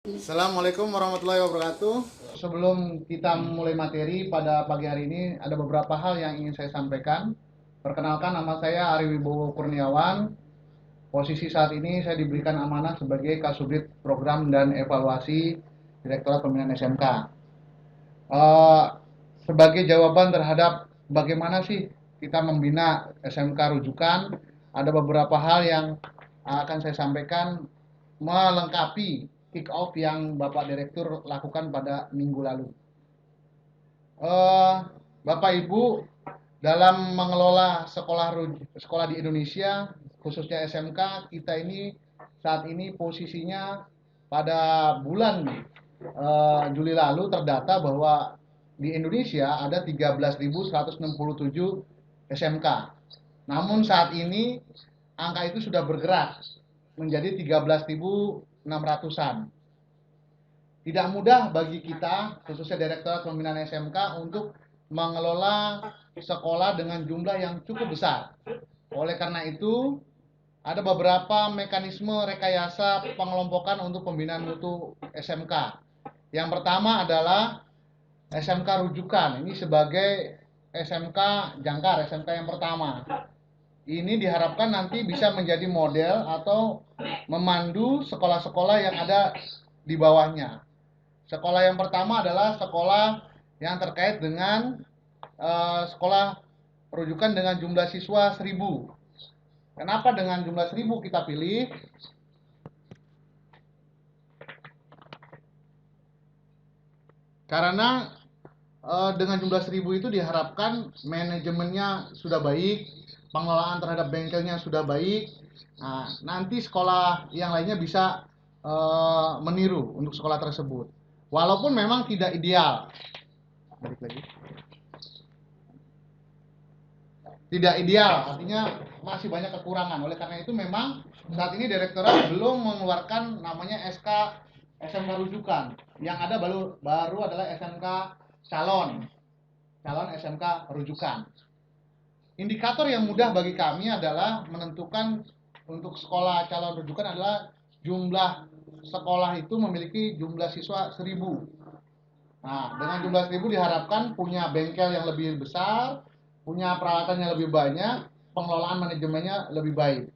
Assalamualaikum warahmatullahi wabarakatuh. Sebelum kita mulai materi pada pagi hari ini, ada beberapa hal yang ingin saya sampaikan. Perkenalkan, nama saya Ari Wibowo Kurniawan. Posisi saat ini saya diberikan amanah sebagai Kasubdit Program dan Evaluasi Direktorat Pembinaan SMK. Eh, Sebagai jawaban terhadap bagaimana sih kita membina SMK rujukan, ada beberapa hal yang akan saya sampaikan melengkapi kick off yang Bapak Direktur lakukan pada minggu lalu. Eh, Bapak Ibu, dalam mengelola sekolah di Indonesia, khususnya SMK, kita ini saat ini posisinya pada bulan Juli lalu terdata bahwa di Indonesia ada 13.167 SMK. Namun saat ini angka itu sudah bergerak menjadi 13.600-an. Tidak mudah bagi kita, khususnya Direktorat Pembinaan SMK, untuk mengelola sekolah dengan jumlah yang cukup besar. Oleh karena itu, ada beberapa mekanisme rekayasa pengelompokan untuk pembinaan mutu SMK. Yang pertama adalah SMK rujukan. Ini sebagai SMK jangkar, SMK yang pertama. Ini diharapkan nanti bisa menjadi model atau memandu sekolah-sekolah yang ada di bawahnya. Sekolah yang pertama adalah sekolah yang terkait dengan sekolah rujukan dengan jumlah siswa 1.000. Kenapa dengan jumlah 1.000 kita pilih? Karena dengan jumlah 1.000 itu diharapkan manajemennya sudah baik, pengelolaan terhadap bengkelnya sudah baik. Nah, nanti sekolah yang lainnya bisa meniru untuk sekolah tersebut. Walaupun memang tidak ideal. Balik lagi. Tidak ideal, artinya masih banyak kekurangan. Oleh karena itu memang saat ini Direktorat belum mengeluarkan namanya SK SMK rujukan. Yang ada baru adalah SMK calon SMK rujukan. Indikator yang mudah bagi kami adalah menentukan untuk sekolah calon rujukan adalah jumlah sekolah itu memiliki jumlah siswa 1.000. Nah, dengan jumlah 1.000 diharapkan punya bengkel yang lebih besar, punya peralatan yang lebih banyak, pengelolaan manajemennya lebih baik.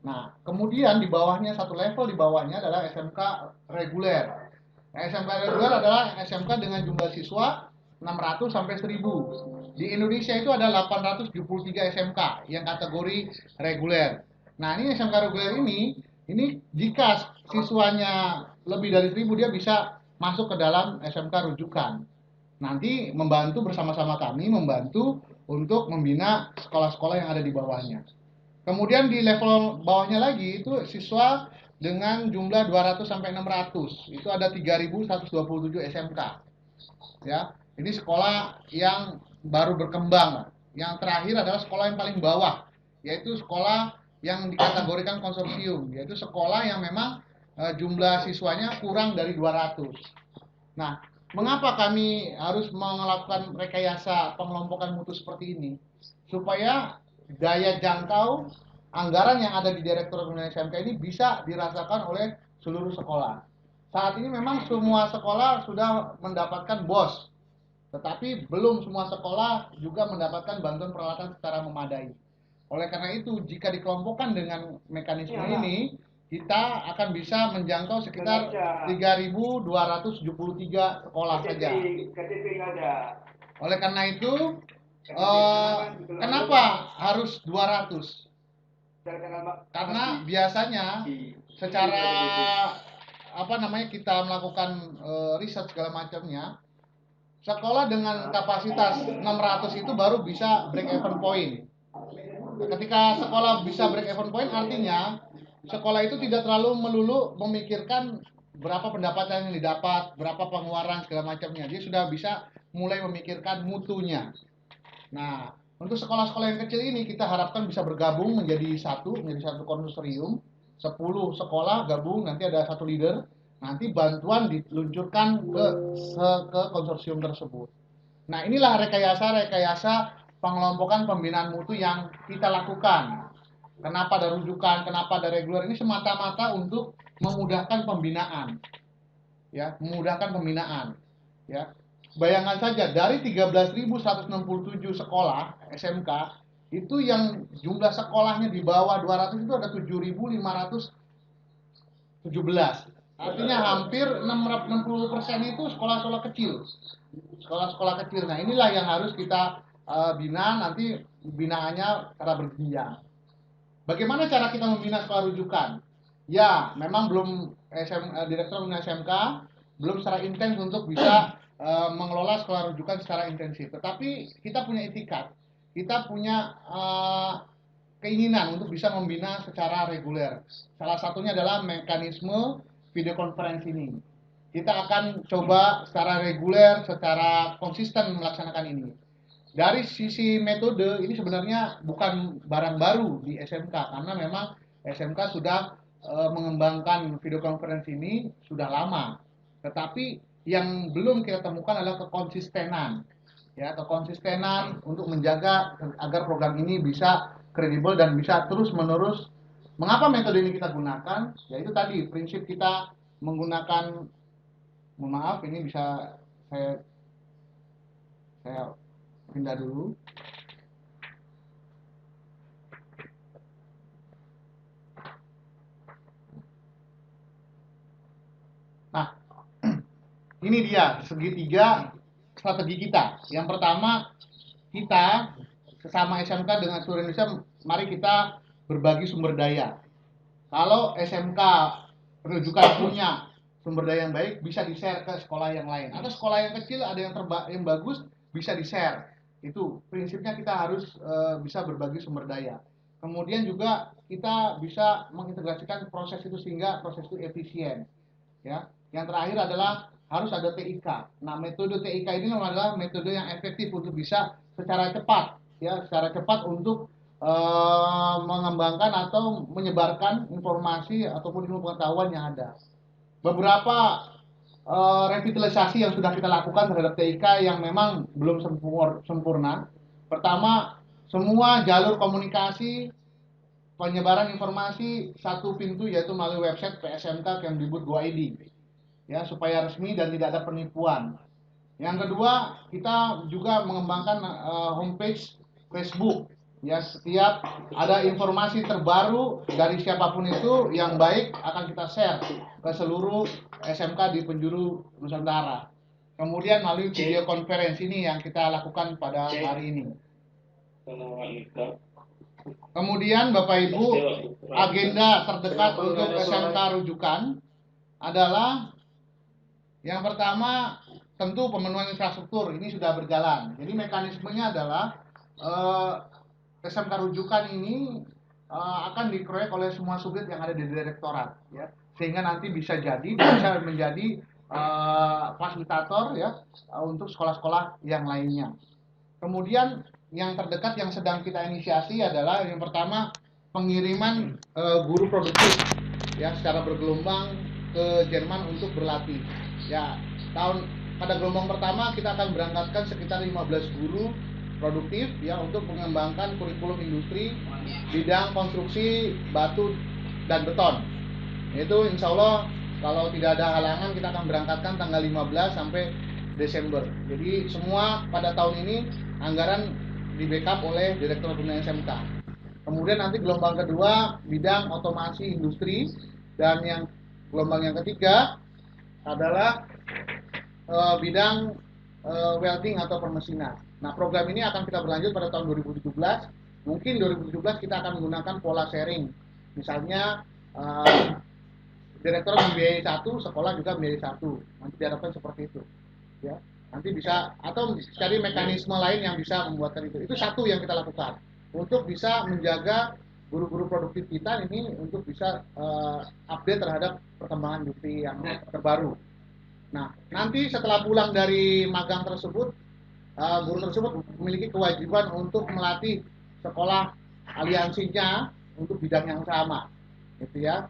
Nah, kemudian di bawahnya, satu level di bawahnya adalah SMK reguler. Nah, SMK reguler adalah SMK dengan jumlah siswa 600 sampai 1.000. Di Indonesia itu ada 873 SMK yang kategori reguler. Nah, ini SMK reguler ini jika siswanya lebih dari 1.000 dia bisa masuk ke dalam SMK rujukan. Nanti membantu bersama-sama kami membantu untuk membina sekolah-sekolah yang ada di bawahnya. Kemudian di level bawahnya lagi itu siswa dengan jumlah 200 sampai 600. Itu ada 3.127 SMK. Ya. Ini sekolah yang baru berkembang. Yang terakhir adalah sekolah yang paling bawah, yaitu sekolah yang dikategorikan konsorsium, yaitu sekolah yang memang jumlah siswanya kurang dari 200. Nah, mengapa kami harus melakukan rekayasa pengelompokan mutu seperti ini? Supaya daya jangkau anggaran yang ada di Direktorat Pembinaan SMK ini bisa dirasakan oleh seluruh sekolah. Saat ini memang semua sekolah sudah mendapatkan BOS, tetapi belum semua sekolah juga mendapatkan bantuan peralatan secara memadai. Oleh karena itu, jika dikelompokkan dengan mekanisme ini, kita akan bisa menjangkau sekitar 3.273 sekolah saja. Oleh karena itu, kenapa harus 200? Karena biasanya secara kita melakukan riset segala macamnya, sekolah dengan kapasitas 600 itu baru bisa break even point. Ketika sekolah bisa break even point artinya sekolah itu tidak terlalu melulu memikirkan berapa pendapatan yang didapat, berapa pengeluaran segala macamnya. Dia sudah bisa mulai memikirkan mutunya. Nah, untuk sekolah-sekolah yang kecil ini kita harapkan bisa bergabung menjadi satu konsorsium, 10 sekolah gabung, nanti ada satu leader, nanti bantuan diluncurkan ke konsorsium tersebut. Nah, inilah rekayasa pengelompokan pembinaan mutu yang kita lakukan. Kenapa ada rujukan, kenapa ada reguler, ini semata-mata untuk memudahkan pembinaan. ya, memudahkan pembinaan, ya. Bayangkan saja dari 13.167 sekolah SMK itu yang jumlah sekolahnya di bawah 200 itu ada 7.517. Artinya hampir 60% itu sekolah-sekolah kecil. Sekolah-sekolah kecil. Nah, inilah yang harus kita bina, nanti binaannya cara berjenjang. Bagaimana cara kita membina sekolah rujukan? Ya, memang belum direktur bina SMK belum secara intens untuk bisa mengelola sekolah rujukan secara intensif. Tetapi kita punya etikat, kita punya keinginan untuk bisa membina secara reguler. Salah satunya adalah mekanisme video conference ini. Kita akan coba secara reguler, secara konsisten melaksanakan ini. Dari sisi metode ini sebenarnya bukan barang baru di SMK karena memang SMK sudah mengembangkan video conference ini sudah lama. Tetapi yang belum kita temukan adalah kekonsistenan. Ya, kekonsistenan untuk menjaga agar program ini bisa kredibel dan bisa terus-menerus. Mengapa metode ini kita gunakan? Yaitu tadi prinsip kita menggunakan, mohon maaf ini bisa saya pindah dulu. Nah, ini dia segitiga strategi kita. Yang pertama, kita sesama SMK dengan seluruh Indonesia, mari kita berbagi sumber daya. Kalau SMK rujukan punya sumber daya yang baik, bisa di-share ke sekolah yang lain. Atau sekolah yang kecil ada yang bagus, bisa di-share. Itu prinsipnya kita harus bisa berbagi sumber daya. Kemudian juga kita bisa mengintegrasikan proses itu sehingga proses itu efisien. Ya, yang terakhir adalah harus ada TIK. Nah, metode TIK ini adalah metode yang efektif untuk bisa secara cepat, ya, secara cepat untuk mengembangkan atau menyebarkan informasi ataupun ilmu pengetahuan yang ada. Beberapa revitalisasi yang sudah kita lakukan terhadap TIK yang memang belum sempurna. Pertama, semua jalur komunikasi penyebaran informasi satu pintu yaitu melalui website PSMK Kemdikbud.go.id, ya, supaya resmi dan tidak ada penipuan. Yang kedua, kita juga mengembangkan homepage Facebook, ya, setiap ada informasi terbaru dari siapapun itu yang baik akan kita share ke seluruh SMK di penjuru Nusantara. Kemudian melalui video conference ini yang kita lakukan pada hari ini. Kemudian Bapak Ibu, agenda terdekat untuk SMK rujukan adalah yang pertama tentu pemenuhan infrastruktur ini sudah berjalan. Jadi mekanismenya adalah SMK rujukan ini akan dikeroyok oleh semua subjek yang ada di direktorat, ya, sehingga nanti bisa menjadi fasilitator, ya, untuk sekolah-sekolah yang lainnya. Kemudian yang terdekat yang sedang kita inisiasi adalah yang pertama pengiriman guru produktif, ya, secara bergelombang ke Jerman untuk berlatih. Ya, pada gelombang pertama kita akan berangkatkan sekitar 15 guru produktif, ya, untuk mengembangkan kurikulum industri bidang konstruksi batu dan beton. Itu insya Allah kalau tidak ada halangan kita akan berangkatkan tanggal 15 sampai Desember. Jadi semua pada tahun ini anggaran di backup oleh Direktur Pembinaan SMK. Kemudian nanti gelombang kedua bidang otomasi industri, dan yang gelombang yang ketiga adalah bidang welding atau permesinan. Nah, program ini akan kita berlanjut pada tahun 2017. Mungkin 2017 kita akan menggunakan pola sharing. Misalnya direktur membiayai satu, sekolah juga membiayai satu. Nanti diharapkan seperti itu. Ya, nanti bisa atau cari mekanisme lain yang bisa membuatkan itu. Itu satu yang kita lakukan untuk bisa menjaga guru-guru produktif kita ini untuk bisa update terhadap perkembangan industri yang terbaru. Nah, nanti setelah pulang dari magang tersebut, guru tersebut memiliki kewajiban untuk melatih sekolah aliansinya untuk bidang yang sama, gitu ya.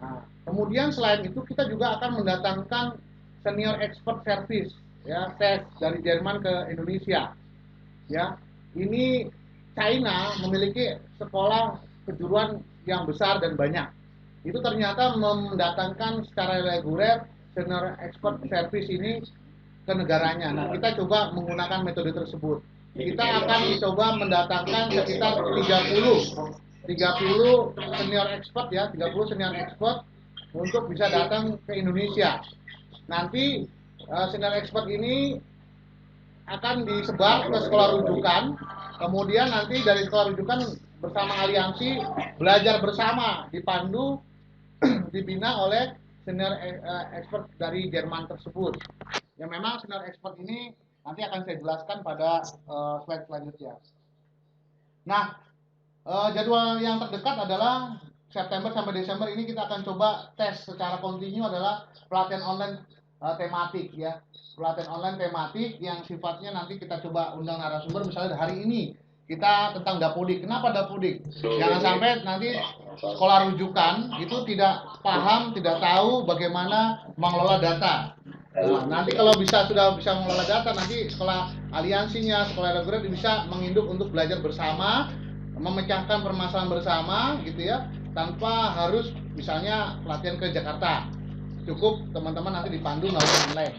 Nah, kemudian selain itu kita juga akan mendatangkan senior expert service, ya, SES dari Jerman ke Indonesia, ya. Ini China memiliki sekolah kejuruan yang besar dan banyak. Itu ternyata mendatangkan secara reguler senior expert service ini ke negaranya. Nah, kita coba menggunakan metode tersebut. Kita akan coba mendatangkan sekitar 30 senior expert ya, 30 senior expert untuk bisa datang ke Indonesia. Nanti senior expert ini akan disebar ke sekolah rujukan, kemudian nanti dari sekolah rujukan bersama aliansi belajar bersama, dipandu, dibina oleh senior expert dari Jerman tersebut. Yang memang senior expert ini nanti akan saya jelaskan pada slide selanjutnya. Nah, jadwal yang terdekat adalah September sampai Desember ini kita akan coba tes secara kontinu adalah pelatihan online tematik ya. Pelatihan online tematik yang sifatnya nanti kita coba undang narasumber, misalnya hari ini kita tentang Dapodik. Kenapa Dapodik? Jangan sampai nanti sekolah rujukan itu tidak paham, tidak tahu bagaimana mengelola data. Nah, nanti kalau sudah bisa mengelola data, nanti sekolah aliansinya, sekolah reguler bisa menginduk untuk belajar bersama, memecahkan permasalahan bersama gitu ya, tanpa harus misalnya pelatihan ke Jakarta. Cukup teman-teman nanti dipandu melalui online.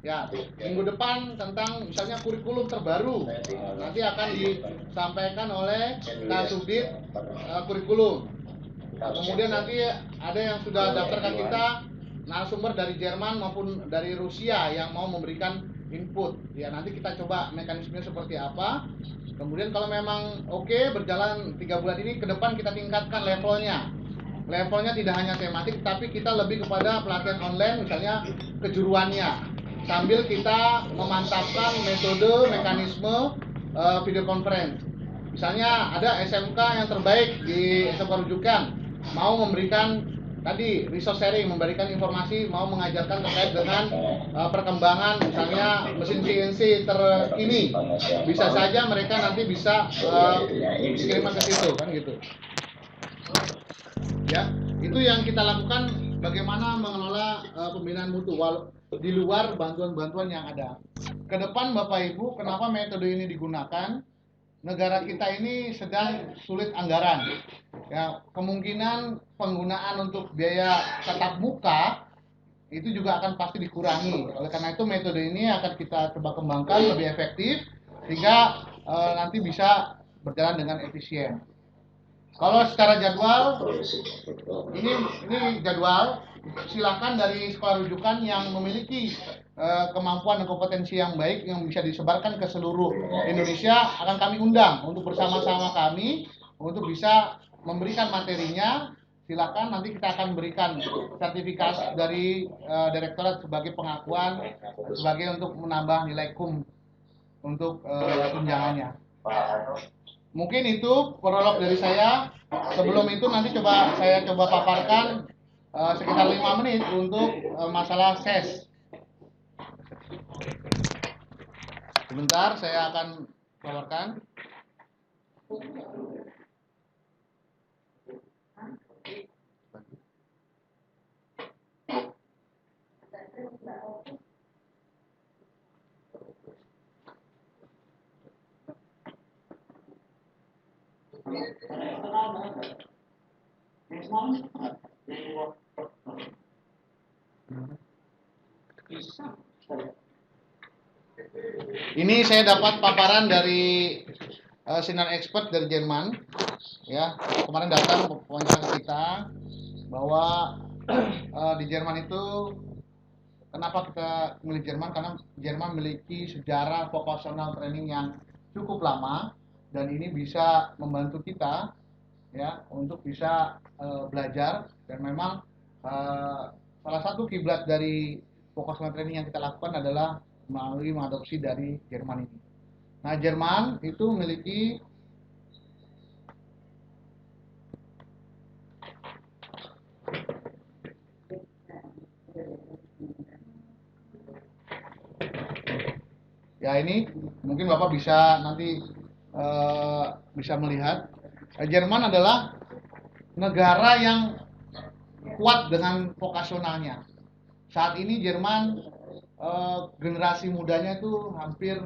Ya, minggu depan tentang misalnya kurikulum terbaru nanti akan disampaikan oleh Kasubdit kurikulum. Kemudian nanti ada yang sudah daftar ke kita narasumber dari Jerman maupun dari Rusia yang mau memberikan input. Ya, nanti kita coba mekanismenya seperti apa. Kemudian kalau memang oke, berjalan 3 bulan ini ke depan kita tingkatkan levelnya. Levelnya tidak hanya tematik, tapi kita lebih kepada pelatihan online, misalnya kejuruannya. Sambil kita memantapkan metode, mekanisme video conference. Misalnya ada SMK yang terbaik di SMK rujukan, mau memberikan tadi resource sharing, memberikan informasi, mau mengajarkan terkait dengan perkembangan misalnya mesin CNC terkini. Bisa saja mereka nanti bisa dikirimkan ke situ kan gitu. Ya, itu yang kita lakukan, bagaimana mengelola pembinaan mutu di luar bantuan-bantuan yang ada. Ke depan Bapak Ibu, kenapa metode ini digunakan? Negara kita ini sedang sulit anggaran. Ya, kemungkinan penggunaan untuk biaya tatap muka itu juga akan pasti dikurangi. Oleh karena itu metode ini akan kita coba kembangkan lebih efektif sehingga nanti bisa berjalan dengan efisien. Kalau secara jadwal, ini jadwal, silakan dari sekolah rujukan yang memiliki kemampuan dan kompetensi yang baik yang bisa disebarkan ke seluruh Indonesia akan kami undang untuk bersama-sama kami untuk bisa memberikan materinya. Silakan, nanti kita akan berikan sertifikasi dari direktorat sebagai pengakuan, sebagai untuk menambah nilai kum untuk tunjangannya. Mungkin itu prolog dari saya. Sebelum itu nanti saya coba paparkan sekitar 5 menit untuk masalah SES. Sebentar, saya akan paparkan. Ini saya dapat paparan dari senior expert dari Jerman, ya. Kemarin datang wawancara kita bahwa di Jerman itu kenapa kita milih Jerman, karena Jerman memiliki sejarah vocational training yang cukup lama dan ini bisa membantu kita ya untuk bisa belajar, dan memang salah satu kiblat dari vocational training yang kita lakukan adalah melalui mengadopsi dari Jerman ini. Nah, Jerman itu memiliki ya, ini mungkin Bapak bisa nanti bisa melihat Jerman adalah negara yang kuat dengan vokasionalnya. Saat ini Jerman generasi mudanya itu hampir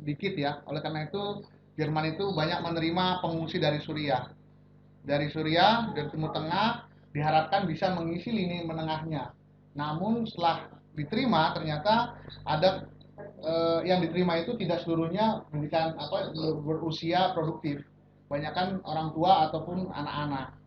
sedikit ya. Oleh karena itu Jerman itu banyak menerima pengungsi dari Suriah. Dari Timur Tengah diharapkan bisa mengisi lini menengahnya. Namun setelah diterima ternyata ada yang diterima itu tidak seluruhnya pendidikan berusia produktif, kebanyakan orang tua ataupun anak-anak.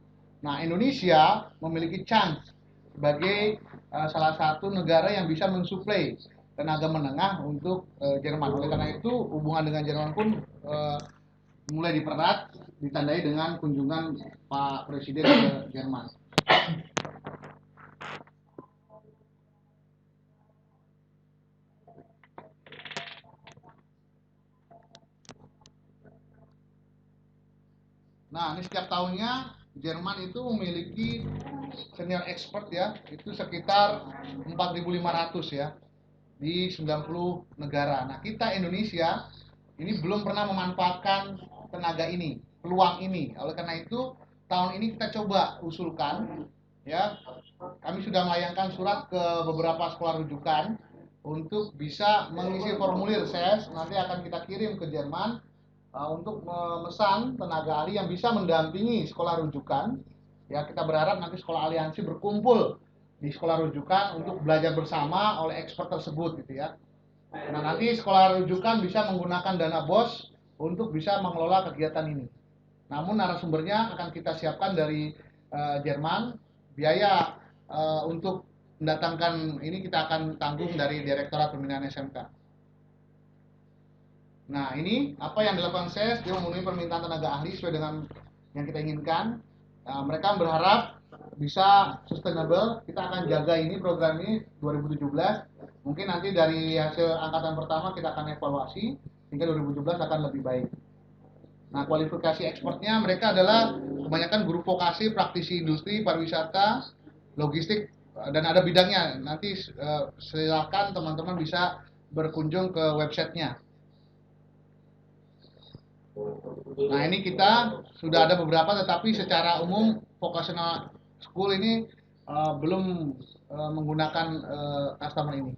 Nah, Indonesia memiliki chance sebagai salah satu negara yang bisa mensuplai tenaga menengah untuk Jerman. Oleh karena itu, hubungan dengan Jerman pun mulai dipererat, ditandai dengan kunjungan Pak Presiden ke Jerman. Nah, ini setiap tahunnya Jerman itu memiliki senior expert ya, itu sekitar 4.500 ya di 90 negara. Nah, kita Indonesia ini belum pernah memanfaatkan tenaga ini, peluang ini. Oleh karena itu, tahun ini kita coba usulkan ya. Kami sudah melayangkan surat ke beberapa sekolah rujukan untuk bisa mengisi formulir SES, nanti akan kita kirim ke Jerman untuk memesan tenaga ahli yang bisa mendampingi sekolah rujukan. Ya, kita berharap nanti sekolah aliansi berkumpul di sekolah rujukan untuk belajar bersama oleh expert tersebut gitu ya. Nah, nanti sekolah rujukan bisa menggunakan dana BOS untuk bisa mengelola kegiatan ini. Namun narasumbernya akan kita siapkan dari Jerman. Biaya untuk mendatangkan ini kita akan tanggung dari Direktorat Pembinaan SMK. Nah, ini apa yang dilakukan SES, dia memenuhi permintaan tenaga ahli sesuai dengan yang kita inginkan. Nah, mereka berharap bisa sustainable. Kita akan jaga ini program ini 2017. Mungkin nanti dari hasil angkatan pertama kita akan evaluasi hingga 2017 akan lebih baik. Nah, kualifikasi ekspornya mereka adalah kebanyakan guru vokasi, praktisi industri, pariwisata, logistik, dan ada bidangnya. Nanti silakan teman-teman bisa berkunjung ke websitenya. Nah, ini kita sudah ada beberapa, tetapi secara umum vocational school ini belum menggunakan customer ini.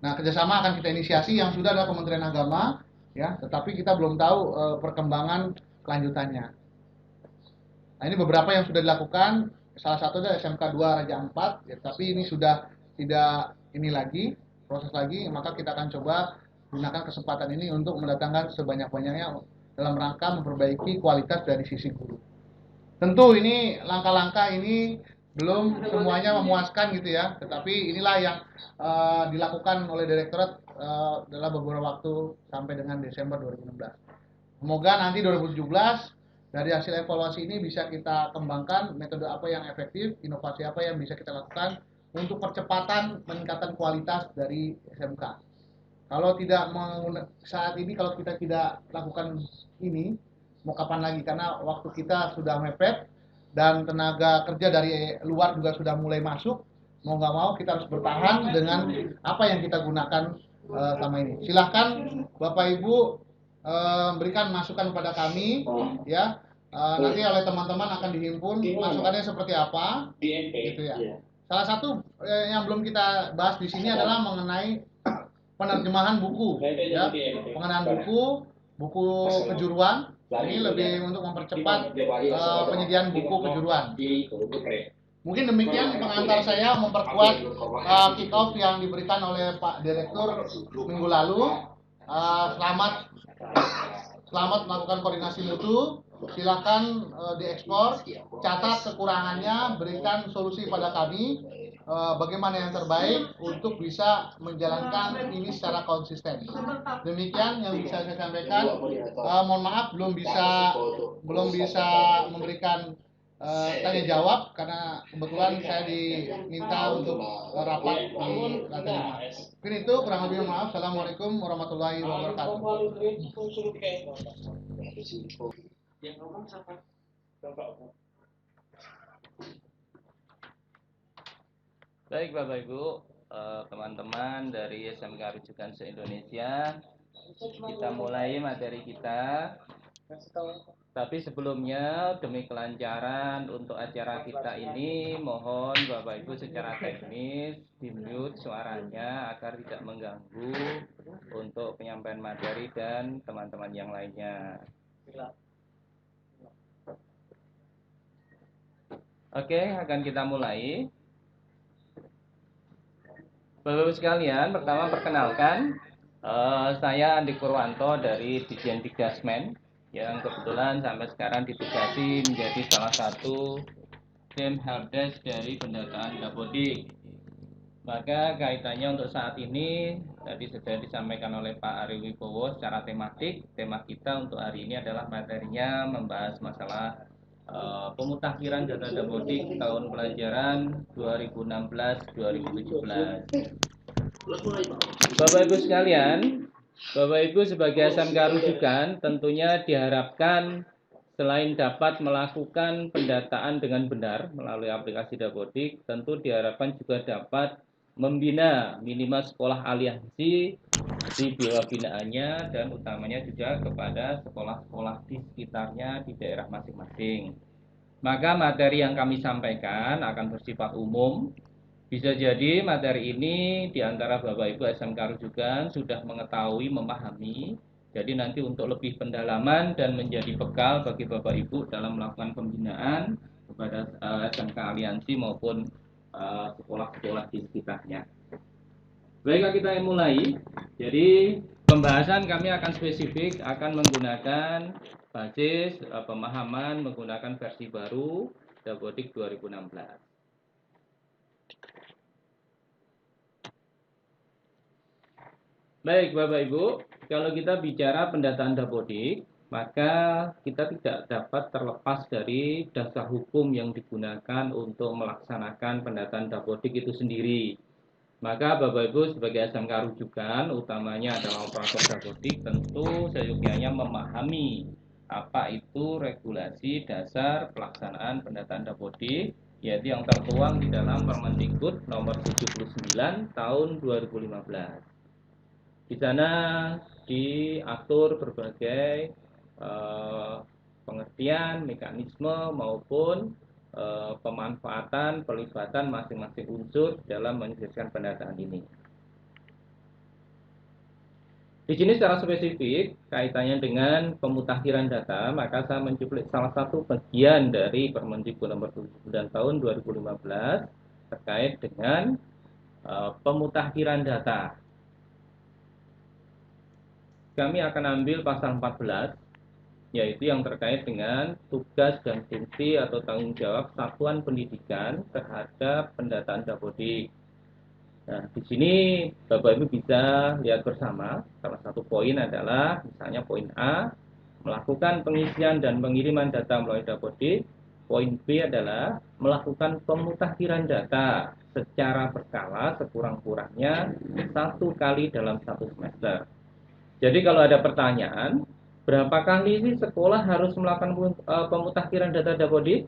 Nah, kerjasama akan kita inisiasi yang sudah ada Kementerian Agama, ya, tetapi kita belum tahu perkembangan kelanjutannya. Nah, ini beberapa yang sudah dilakukan. Salah satu adalah SMK 2 Raja Ampat, ya, tapi ini sudah tidak ini lagi, proses lagi, maka kita akan coba gunakan kesempatan ini untuk mendatangkan sebanyak-banyaknya dalam rangka memperbaiki kualitas dari sisi guru. Tentu ini langkah-langkah ini belum semuanya memuaskan gitu ya, tetapi inilah yang dilakukan oleh Direktorat dalam beberapa waktu sampai dengan Desember 2016. Semoga nanti 2017 dari hasil evaluasi ini bisa kita kembangkan metode apa yang efektif, inovasi apa yang bisa kita lakukan untuk percepatan peningkatan kualitas dari SMK. Kalau tidak saat ini kalau kita tidak lakukan ini, mau kapan lagi? Karena waktu kita sudah mepet dan tenaga kerja dari luar juga sudah mulai masuk. Mau nggak mau kita harus bertahan dengan apa yang kita gunakan selama ini. Silahkan Bapak Ibu berikan masukan kepada kami, ya. Nanti oleh teman-teman akan dihimpun masukannya seperti apa, gitu ya. Salah satu yang belum kita bahas di sini adalah mengenai penerjemahan buku, ya, pengenalan buku kejuruan. Ini lebih untuk mempercepat penyediaan buku kejuruan. Mungkin demikian pengantar saya memperkuat kick off yang diberikan oleh Pak Direktur minggu lalu. Selamat melakukan koordinasi mutu. Silakan diekspor, catat kekurangannya, berikan solusi pada kami. Bagaimana yang terbaik untuk bisa menjalankan ini secara konsisten. Demikian yang bisa saya sampaikan. Mohon maaf belum bisa memberikan tanya jawab karena kebetulan saya diminta untuk rapat di lantai 5. Mungkin itu kurang lebih maaf. Assalamualaikum warahmatullahi wabarakatuh. Yang ngomong siapa? Baik Bapak Ibu, teman-teman dari SMK Rujukan se-Indonesia, kita mulai materi kita. Tapi sebelumnya demi kelancaran untuk acara kita ini, mohon Bapak Ibu secara teknis di-mute suaranya agar tidak mengganggu untuk penyampaian materi dan teman-teman yang lainnya. Oke, akan kita mulai. Bapak-Ibu sekalian, pertama perkenalkan, saya Andi Purwanto dari Dijen Digasmen yang kebetulan sampai sekarang ditugasi menjadi salah satu tim helpdesk dari pendataan Dapodik. Maka kaitannya untuk saat ini tadi sudah disampaikan oleh Pak Ari Wibowo secara tematik. Tema kita untuk hari ini adalah materinya membahas masalah pemutakhiran data Dapodik tahun pelajaran 2016-2017. Bapak Ibu sekalian, Bapak Ibu sebagai SMK rujukan tentunya diharapkan selain dapat melakukan pendataan dengan benar melalui aplikasi Dapodik, tentu diharapkan juga dapat membina minimal sekolah aliansi di bawah binaannya dan utamanya juga kepada sekolah-sekolah di sekitarnya di daerah masing-masing. Maka materi yang kami sampaikan akan bersifat umum. Bisa jadi materi ini di antara Bapak Ibu SMK rujukan sudah mengetahui, memahami. Jadi nanti untuk lebih pendalaman dan menjadi bekal bagi Bapak Ibu dalam melakukan pembinaan kepada SMK aliansi maupun sekolah-sekolah di sekitarnya. Baiklah, kita mulai. Jadi pembahasan kami akan spesifik akan menggunakan basis pemahaman menggunakan versi baru Dapodik 2016. Baik Bapak Ibu, kalau kita bicara pendataan Dapodik, maka kita tidak dapat terlepas dari dasar hukum yang digunakan untuk melaksanakan pendataan Dapodik itu sendiri. Maka Bapak Ibu sebagai SMK rujukan, utamanya adalah operator Dapodik, tentu seyogyanya memahami apa itu regulasi dasar pelaksanaan pendataan Dapodik, yaitu yang tertuang di dalam Permendikbud nomor 79 tahun 2015. Di sana diatur berbagai pengertian, mekanisme maupun pemanfaatan, pelibatan masing-masing unsur dalam menyelesaikan pendataan ini. Di sini secara spesifik kaitannya dengan pemutakhiran data, maka saya mencuplik salah satu bagian dari Permendikbud nomor 79 tahun 2015 terkait dengan pemutakhiran data. Kami akan ambil pasal 14, yaitu yang terkait dengan tugas dan fungsi atau tanggung jawab satuan pendidikan terhadap pendataan Dapodik. Nah, di sini Bapak Ibu bisa lihat bersama, salah satu poin adalah misalnya poin A, melakukan pengisian dan pengiriman data melalui Dapodik. Poin B adalah melakukan pemutakhiran data secara berkala sekurang-kurangnya 1 kali dalam 1 semester. Jadi kalau ada pertanyaan, berapa kali sih sekolah harus melakukan pemutakhiran data Dapodik?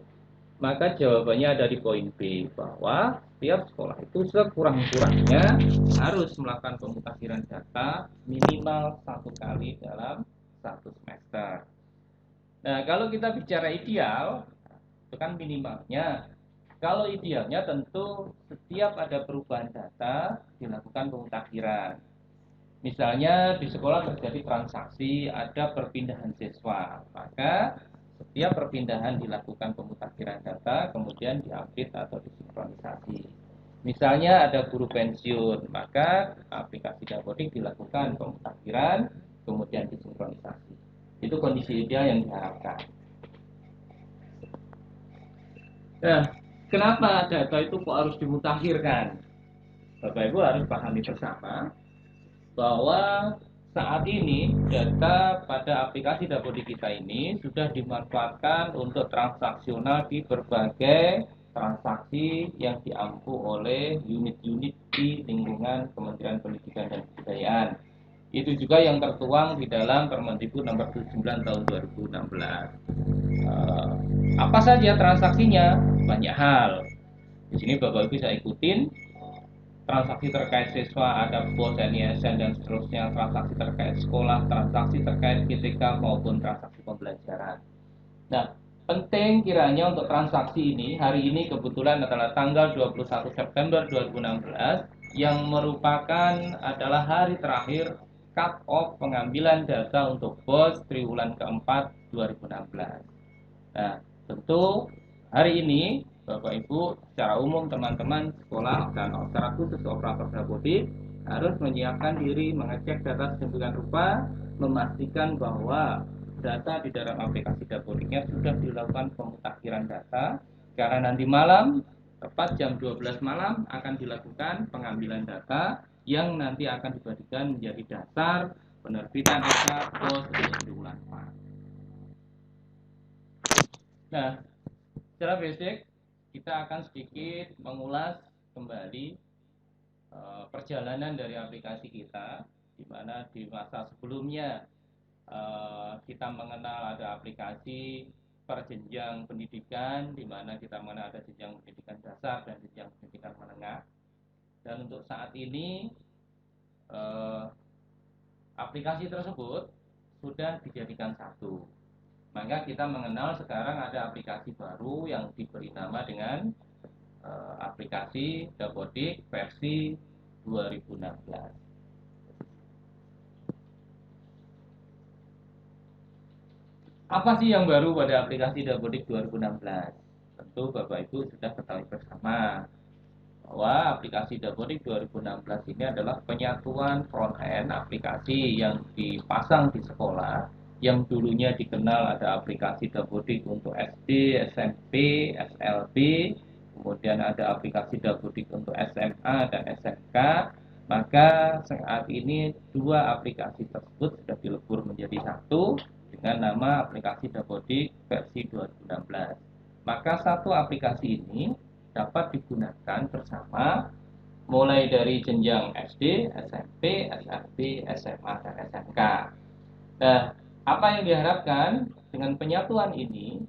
Maka jawabannya ada di poin B, bahwa setiap sekolah itu sekurang-kurangnya harus melakukan pemutakhiran data minimal 1 kali dalam 1 semester. Nah, kalau kita bicara ideal, itu kan minimalnya. Kalau idealnya tentu setiap ada perubahan data dilakukan pemutakhiran. Misalnya di sekolah terjadi transaksi, ada perpindahan siswa, maka setiap perpindahan dilakukan pemutakhiran data, kemudian diupdate atau disinkronisasi. Misalnya ada guru pensiun, maka aplikasi Dapodik dilakukan pemutakhiran, kemudian disinkronisasi. Itu kondisi ideal yang diharapkan. Nah, kenapa data itu kok harus dimutakhirkan? Bapak Ibu harus pahami bersama bahwa saat ini data pada aplikasi Dapodik kita ini sudah dimanfaatkan untuk transaksional di berbagai transaksi yang diampu oleh unit-unit di lingkungan Kementerian Pendidikan dan Kebudayaan. Itu juga yang tertuang di dalam Permendikbud nomor 79 tahun 2016. Apa saja transaksinya? Banyak hal. Di sini Bapak Ibu bisa ikutin. Transaksi terkait siswa, ada BOS, NISN, dan seterusnya, transaksi terkait sekolah, transaksi terkait GTK maupun transaksi pembelajaran. Nah, penting kiranya untuk transaksi ini, hari ini kebetulan adalah tanggal 21 September 2016, yang merupakan adalah hari terakhir cut off pengambilan data untuk BOS triwulan keempat 2016. Nah, tentu hari ini Bapak Ibu, secara umum teman-teman sekolah dan secara khusus operator dapodik harus menyiapkan diri mengecek data sedemikian rupa, memastikan bahwa data di dalam aplikasi dapodiknya sudah dilakukan pemutakhiran data, karena nanti malam tepat jam 12 malam akan dilakukan pengambilan data yang nanti akan dibagikan menjadi dasar penerbitan SK pos triwulan 4. Nah, secara basic kita akan sedikit mengulas kembali perjalanan dari aplikasi kita, di mana di masa sebelumnya kita mengenal ada aplikasi perjenjang pendidikan, di mana kita mengenal ada jenjang pendidikan dasar dan jenjang pendidikan menengah. Dan untuk saat ini aplikasi tersebut sudah dijadikan satu. Maka kita mengenal sekarang ada aplikasi baru yang diberi nama dengan aplikasi Dapodik versi 2016. Apa sih yang baru pada aplikasi Dapodik 2016? Tentu Bapak Ibu sudah ketahui bersama bahwa aplikasi Dapodik 2016 ini adalah penyatuan front end aplikasi yang dipasang di sekolah, yang dulunya dikenal ada aplikasi Dapodik untuk SD, SMP, SLB, kemudian ada aplikasi Dapodik untuk SMA dan SMK. Maka saat ini dua aplikasi tersebut sudah dilebur menjadi satu dengan nama aplikasi Dapodik versi 2016. Maka satu aplikasi ini dapat digunakan bersama mulai dari jenjang SD, SMP, SLB, SMA, dan SMK. Nah, apa yang diharapkan dengan penyatuan ini?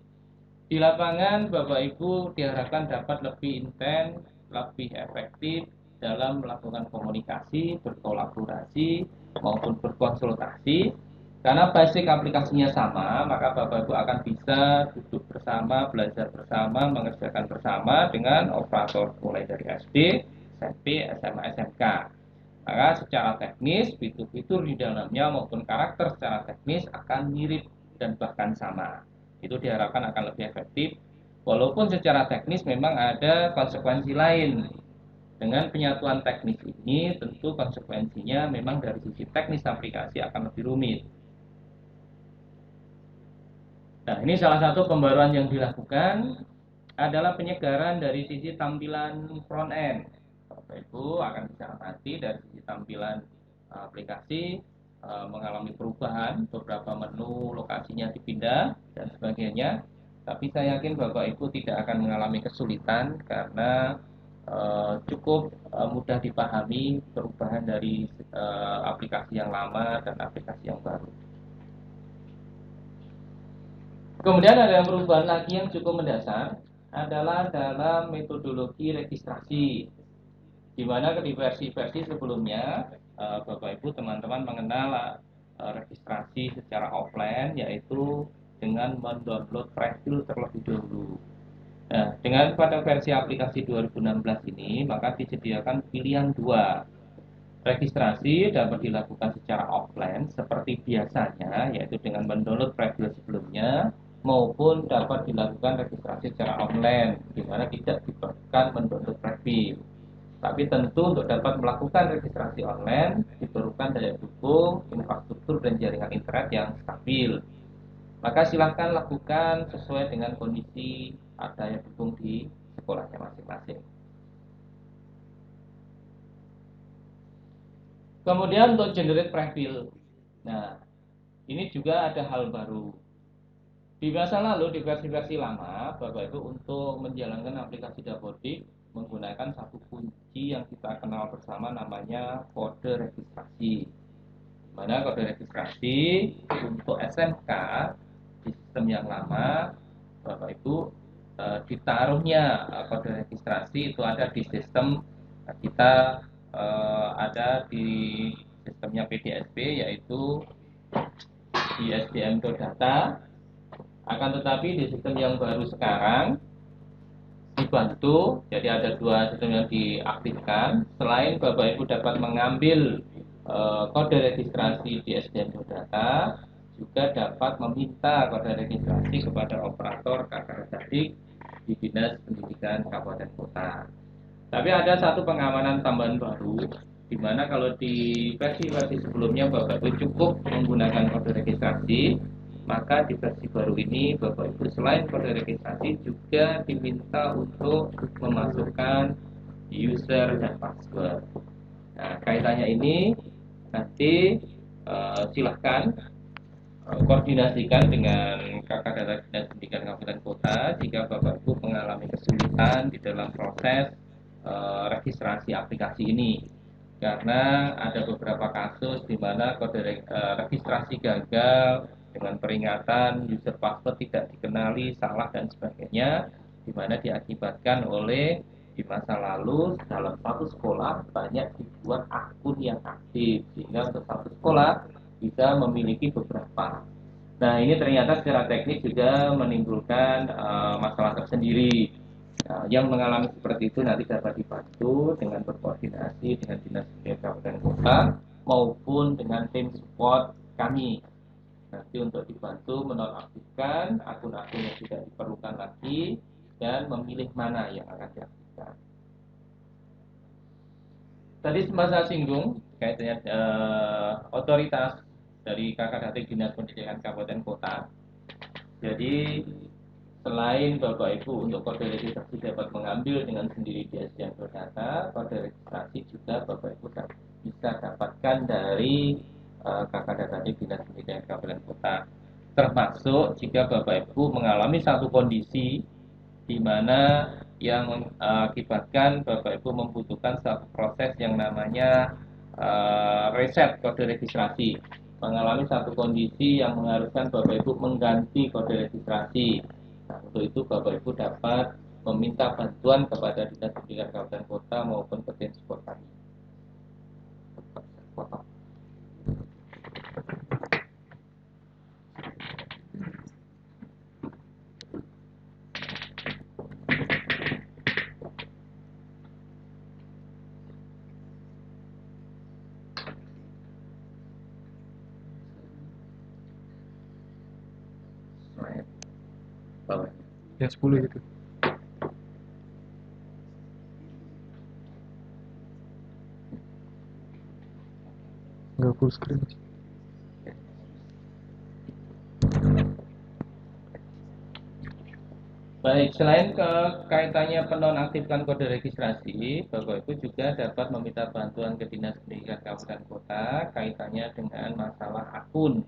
Di lapangan Bapak Ibu diharapkan dapat lebih intens, lebih efektif dalam melakukan komunikasi, berkolaborasi, maupun berkonsultasi. Karena basic aplikasinya sama, maka Bapak Ibu akan bisa duduk bersama, belajar bersama, mengerjakan bersama dengan operator mulai dari SD, SMP, SMA, SMK. Maka secara teknis, fitur-fitur di dalamnya maupun karakter secara teknis akan mirip dan bahkan sama. Itu diharapkan akan lebih efektif. Walaupun secara teknis memang ada konsekuensi lain. Dengan penyatuan teknis ini, tentu konsekuensinya memang dari sisi teknis aplikasi akan lebih rumit. Nah, ini salah satu pembaruan yang dilakukan adalah penyegaran dari sisi tampilan front end. Bapak Ibu akan bisa amati dari sisi tampilan aplikasi mengalami perubahan, beberapa menu lokasinya dipindah dan sebagainya. Tapi saya yakin Bapak Ibu tidak akan mengalami kesulitan karena cukup mudah dipahami perubahan dari aplikasi yang lama dan aplikasi yang baru. Kemudian ada yang perubahan lagi yang cukup mendasar adalah dalam metodologi registrasi, di mana di versi-versi sebelumnya Bapak Ibu teman-teman mengenal registrasi secara offline, yaitu dengan mendownload profil terlebih dahulu. Nah, dengan pada versi aplikasi 2016 ini maka disediakan pilihan dua. Registrasi dapat dilakukan secara offline seperti biasanya, yaitu dengan mendownload profil sebelumnya, maupun dapat dilakukan registrasi secara online, di mana tidak diperlukan mendownload profil. Tapi tentu untuk dapat melakukan registrasi online diperlukan daya dukung, infrastruktur dan jaringan internet yang stabil. Maka silahkan lakukan sesuai dengan kondisi daya dukung di sekolahnya masing-masing. Kemudian untuk generate profil. Nah, ini juga ada hal baru. Di masa lalu, di versi-versi lama, Bapak Ibu untuk menjalankan aplikasi Dapodik menggunakan satu kunci yang kita kenal bersama namanya kode registrasi. Mana kode registrasi untuk SMK di sistem yang lama, Bapak Ibu ditaruhnya kode registrasi itu ada di sistem kita, ada di sistemnya PDSP, yaitu di SDM.data. Akan tetapi di sistem yang baru sekarang dibantu, jadi ada dua sistem yang diaktifkan. Selain Bapak Ibu dapat mengambil kode registrasi di SDM.data, juga dapat meminta kode registrasi kepada operator KKR Dadik di Dinas Pendidikan Kabupaten Kota. Tapi ada satu pengamanan tambahan baru, di mana kalau di versi-versi sebelumnya Bapak Ibu cukup menggunakan kode registrasi, maka di versi baru ini Bapak Ibu selain kode registrasi juga diminta untuk memasukkan user dan password. Nah, kaitannya ini nanti silahkan koordinasikan dengan kakak data Dinas Pendidikan Kabupaten Kota jika Bapak Ibu mengalami kesulitan di dalam proses registrasi aplikasi ini, karena ada beberapa kasus di mana kode registrasi gagal dengan peringatan user password tidak dikenali, salah dan sebagainya, di mana diakibatkan oleh di masa lalu dalam satu sekolah banyak dibuat akun yang aktif sehingga untuk satu sekolah bisa memiliki beberapa. Nah, ini ternyata secara teknis juga menimbulkan masalah tersendiri. Nah, yang mengalami seperti itu nanti dapat dibantu dengan berkoordinasi dengan Dinas Pendidikan Kabupaten Kota maupun dengan tim support kami. Nanti untuk dibantu menonaktifkan akun-akun yang tidak diperlukan lagi dan memilih mana yang akan diaktifkan. Tadi sempat saya singgung kaitannya otoritas dari Kakak Dinas Pendidikan Kabupaten Kota. Jadi selain Bapak Ibu untuk kode registrasi dapat mengambil dengan sendiri di SDN Berdata, kode registrasi juga Bapak Ibu bisa dapatkan dari Kakak Data Dinas Pendidikan Kabupaten Kota. Termasuk jika Bapak Ibu mengalami satu kondisi di mana yang mengakibatkan Bapak Ibu membutuhkan satu proses yang namanya reset kode registrasi, mengalami satu kondisi yang mengharuskan Bapak Ibu mengganti kode registrasi. Nah, untuk itu Bapak Ibu dapat meminta bantuan kepada Dinas Pendidikan Kabupaten Kota maupun ke tim support kami. Yang 10 gitu. Nggak full screen. Baik, selain kaitannya penonaktifkan kode registrasi, Bapak Ibu juga dapat meminta bantuan ke Dinas Pendidikan Kabupaten Kota kaitannya dengan masalah akun.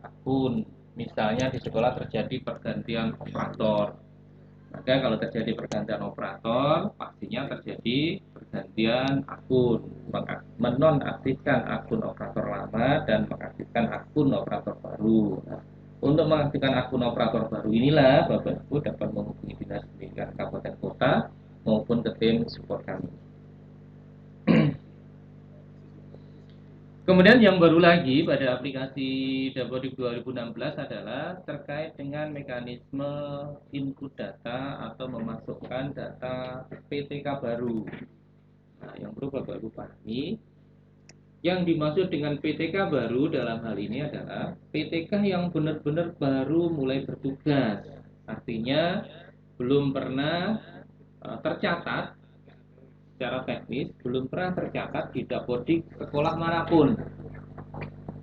Akun, misalnya di sekolah terjadi pergantian operator. Maka kalau terjadi pergantian operator, pastinya terjadi pergantian akun. Menonaktifkan akun operator lama dan mengaktifkan akun operator baru. Nah, untuk mengaktifkan akun operator baru inilah Bapak Ibu dapat menghubungi Dinas Pendidikan Kabupaten Kota maupun ke tim support kami. Kemudian yang baru lagi pada aplikasi Dapodik 2016 adalah terkait dengan mekanisme input data atau memasukkan data PTK baru. Nah, yang perlu Bapak Ibu pahami, yang dimaksud dengan PTK baru dalam hal ini adalah PTK yang benar-benar baru mulai bertugas. Artinya belum pernah tercatat secara teknis, belum pernah tercatat di Dapodik sekolah manapun.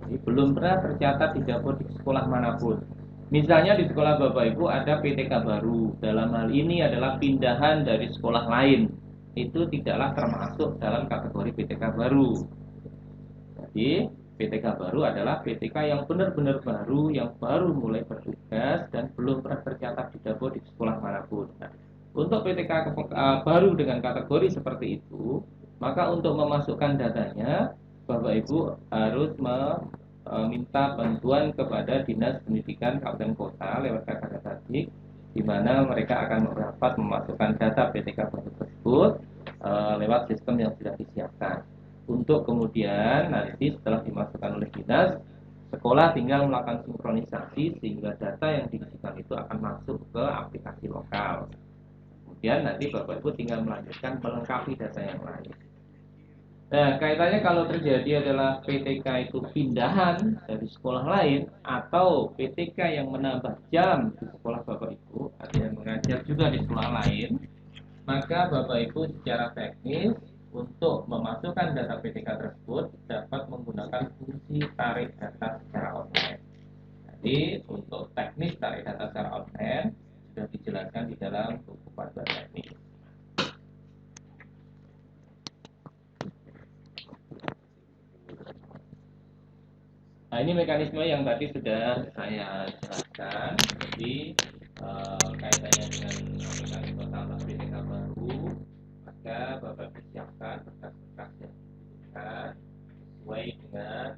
Jadi, belum pernah tercatat di Dapodik sekolah manapun. Misalnya di sekolah Bapak Ibu ada PTK baru. Dalam hal ini adalah pindahan dari sekolah lain. Itu tidaklah termasuk dalam kategori PTK baru. Jadi PTK baru adalah PTK yang benar-benar baru, yang baru mulai bertugas dan belum pernah tercatat di Dapodik sekolah manapun. Nah, untuk PTK baru dengan kategori seperti itu, maka untuk memasukkan datanya, Bapak Ibu harus meminta bantuan kepada Dinas Pendidikan Kabupaten Kota lewat Kakak Dadik, di mana mereka akan dapat memasukkan data PTK baru tersebut lewat sistem yang sudah disiapkan. Untuk kemudian nanti setelah dimasukkan oleh dinas, sekolah tinggal melakukan sinkronisasi sehingga data yang diisikan itu akan masuk ke aplikasi lokal. Kemudian nanti Bapak Ibu tinggal melanjutkan melengkapi data yang lain. Nah, kaitannya kalau terjadi adalah PTK itu pindahan dari sekolah lain atau PTK yang menambah jam di sekolah Bapak Ibu, artinya mengajar belajar juga di sekolah lain, maka Bapak Ibu secara teknis untuk memasukkan data PTK tersebut dapat menggunakan fungsi tarik data secara online. Jadi untuk teknis tarik data secara online sudah dijelaskan di dalam buku panduan teknis. Nah, ini mekanisme yang tadi sudah saya jelaskan. Jadi kaitannya dengan mekanisme tambah BPK baru, maka Bapak persiapkan berkas-berkas yang dibutuhkan sesuai dengan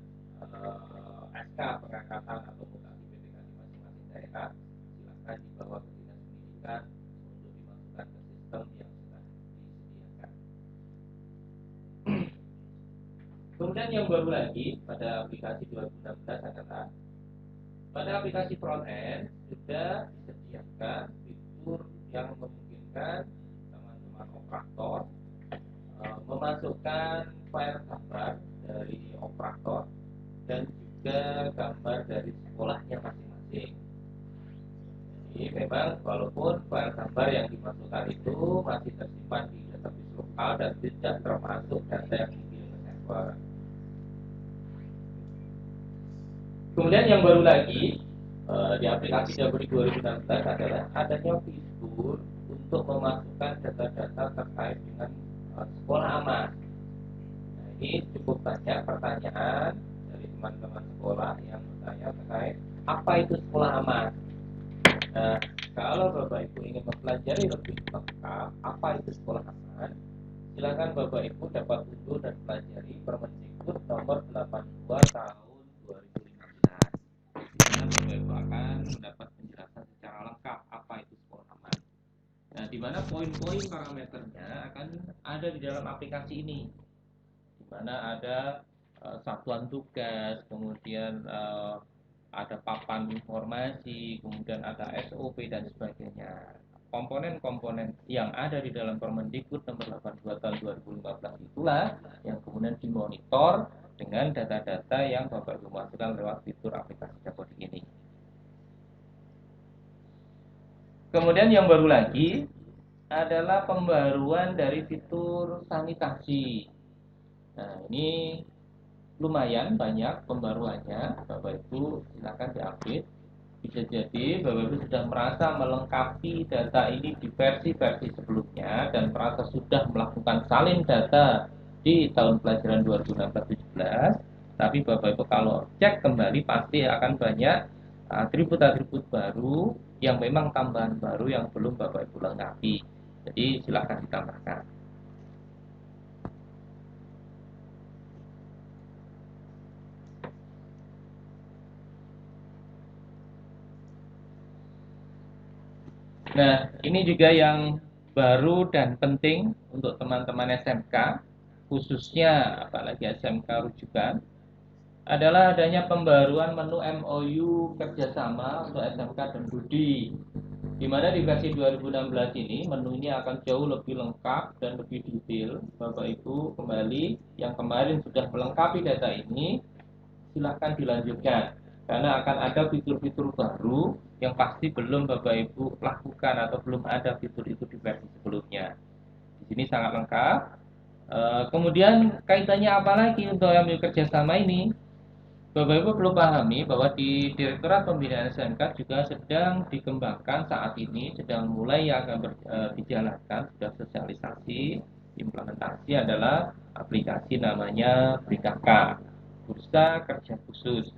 SK pengangkatan atau mutasi BPK di masing-masing daerah. Silakan dibawa ke dinas pendidikan untuk dimasukkan ke sistem yang sudah disediakan. Kemudian yang baru lagi pada aplikasi 2016 adalah pada aplikasi front end sudah disediakan fitur yang memungkinkan teman-teman operator memasukkan file gambar dari operator dan juga gambar dari sekolahnya masing-masing. Jadi memang walaupun file gambar yang dimasukkan itu masih tersimpan di database lokal dan tidak termasuk data yang dikirim ke server. Kemudian yang baru lagi di aplikasi Jabri 2016 adalah adanya fitur untuk memasukkan data-data terkait dengan sekolah aman. Nah, ini cukup banyak pertanyaan dari teman-teman sekolah yang bertanya terkait apa itu sekolah aman. Nah, kalau Bapak Ibu ingin mempelajari lebih lengkap apa itu sekolah aman, silakan Bapak Ibu dapat unduh dan pelajari Permendikbud nomor 82 tahun 2015. Di mana Bapak Ibu akan mendapat penjelasan secara lengkap apa itu sekolah aman. Nah, di mana poin-poin parameternya akan ada di dalam aplikasi ini. Di mana ada satuan tugas, kemudian ada papan informasi, kemudian ada SOP dan sebagainya. Komponen-komponen yang ada di dalam Permendikbud nomor 82 tahun 2015 itulah yang kemudian dimonitor dengan data-data yang Bapak Ibu masukkan lewat fitur aplikasi Dapodik ini. Kemudian yang baru lagi adalah pembaruan dari fitur sanitasi. Nah, ini lumayan banyak pembaruannya. Bapak Ibu silakan diupdate. Bisa jadi Bapak Ibu sudah merasa melengkapi data ini di versi-versi sebelumnya dan merasa sudah melakukan salin data di tahun pelajaran 2016-17. Tapi Bapak Ibu kalau cek kembali pasti akan banyak atribut-atribut baru yang memang tambahan baru yang belum Bapak Ibu lengkapi. Jadi silakan ditambahkan. Nah, ini juga yang baru dan penting untuk teman-teman SMK, khususnya apalagi SMK rujukan, adalah adanya pembaruan menu MOU kerjasama untuk SMK dan Budi. Di mana di versi 2016 ini menu ini akan jauh lebih lengkap dan lebih detail. Bapak Ibu kembali yang kemarin sudah melengkapi data ini, silahkan dilanjutkan karena akan ada fitur-fitur baru yang pasti belum Bapak Ibu lakukan atau belum ada fitur itu di versi sebelumnya. Di sini sangat lengkap. Kemudian kaitannya apa lagi untuk MOU kerjasama ini? Bapak Ibu perlu pahami bahwa di Direktorat Pembinaan SMK juga sedang dikembangkan saat ini, sedang mulai akan dijalankan, sudah sosialisasi, implementasi adalah aplikasi namanya BKK, Bursa Kerja Khusus.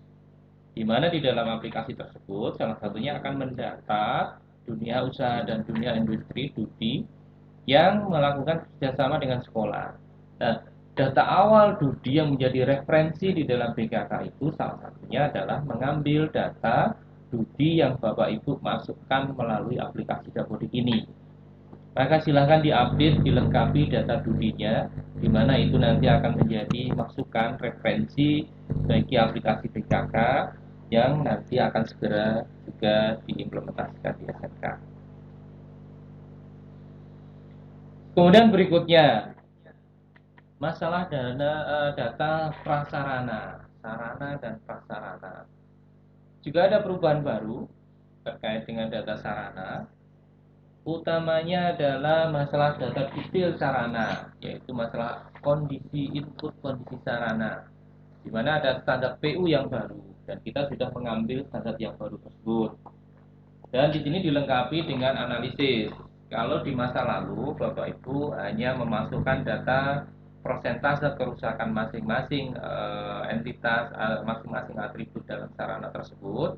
Di mana di dalam aplikasi tersebut salah satunya akan mendata dunia usaha dan dunia industri (DUDI) yang melakukan kerjasama dengan sekolah. Nah, data awal DUDI yang menjadi referensi di dalam BKK itu salah satunya adalah mengambil data DUDI yang Bapak Ibu masukkan melalui aplikasi Dapodik ini. Maka silahkan diupdate, dilengkapi data DUDI-nya, di mana itu nanti akan menjadi masukan referensi bagi aplikasi BKK yang nanti akan segera juga diimplementasikan di SMK. Kemudian berikutnya, masalah data prasarana, sarana dan prasarana. Juga ada perubahan baru terkait dengan data sarana. utamanya adalah masalah data detail sarana, yaitu masalah kondisi input, kondisi sarana, di mana ada standar PU yang baru dan kita sudah mengambil standar yang baru tersebut. Dan di sini dilengkapi dengan analisis. Kalau di masa lalu Bapak Ibu hanya memasukkan data persentase kerusakan masing-masing entitas, masing-masing atribut dalam sarana tersebut.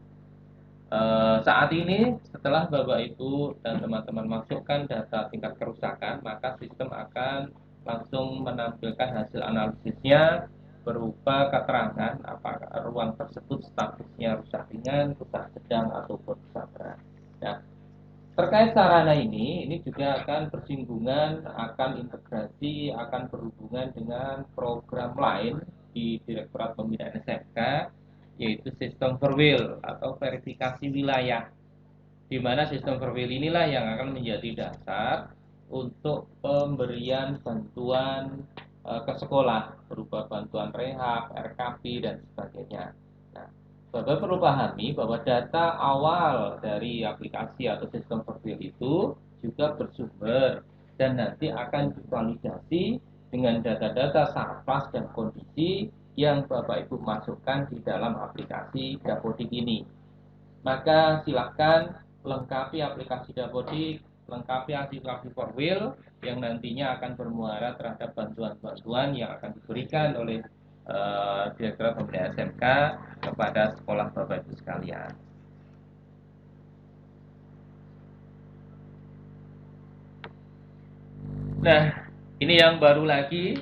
Saat ini setelah Bapak Ibu dan teman-teman masukkan data tingkat kerusakan, maka sistem akan langsung menampilkan hasil analisisnya berupa keterangan apakah ruang tersebut statusnya rusak ringan, rusak sedang ataupun rusak berat. Nah, terkait sarana ini juga akan bersinggungan, akan integrasi, akan berhubungan dengan program lain di Direktorat Pembinaan SMK, yaitu sistem Verwil atau verifikasi wilayah, di mana sistem Verwil inilah yang akan menjadi dasar untuk pemberian bantuan ke sekolah berupa bantuan rehab, RKP dan sebagainya. Nah, Bapak perlu pahami bahwa data awal dari aplikasi atau sistem Verwil itu juga bersumber dan nanti akan divalidasi dengan data-data sarpas dan kondisi yang Bapak Ibu masukkan di dalam aplikasi Dapodik ini. Maka silakan lengkapi aplikasi Dapodik, lengkapi aplikasi Verwil yang nantinya akan bermuara terhadap bantuan-bantuan yang akan diberikan oleh Direktorat Pembinaan SMK kepada sekolah Bapak Ibu sekalian. Nah, ini yang baru lagi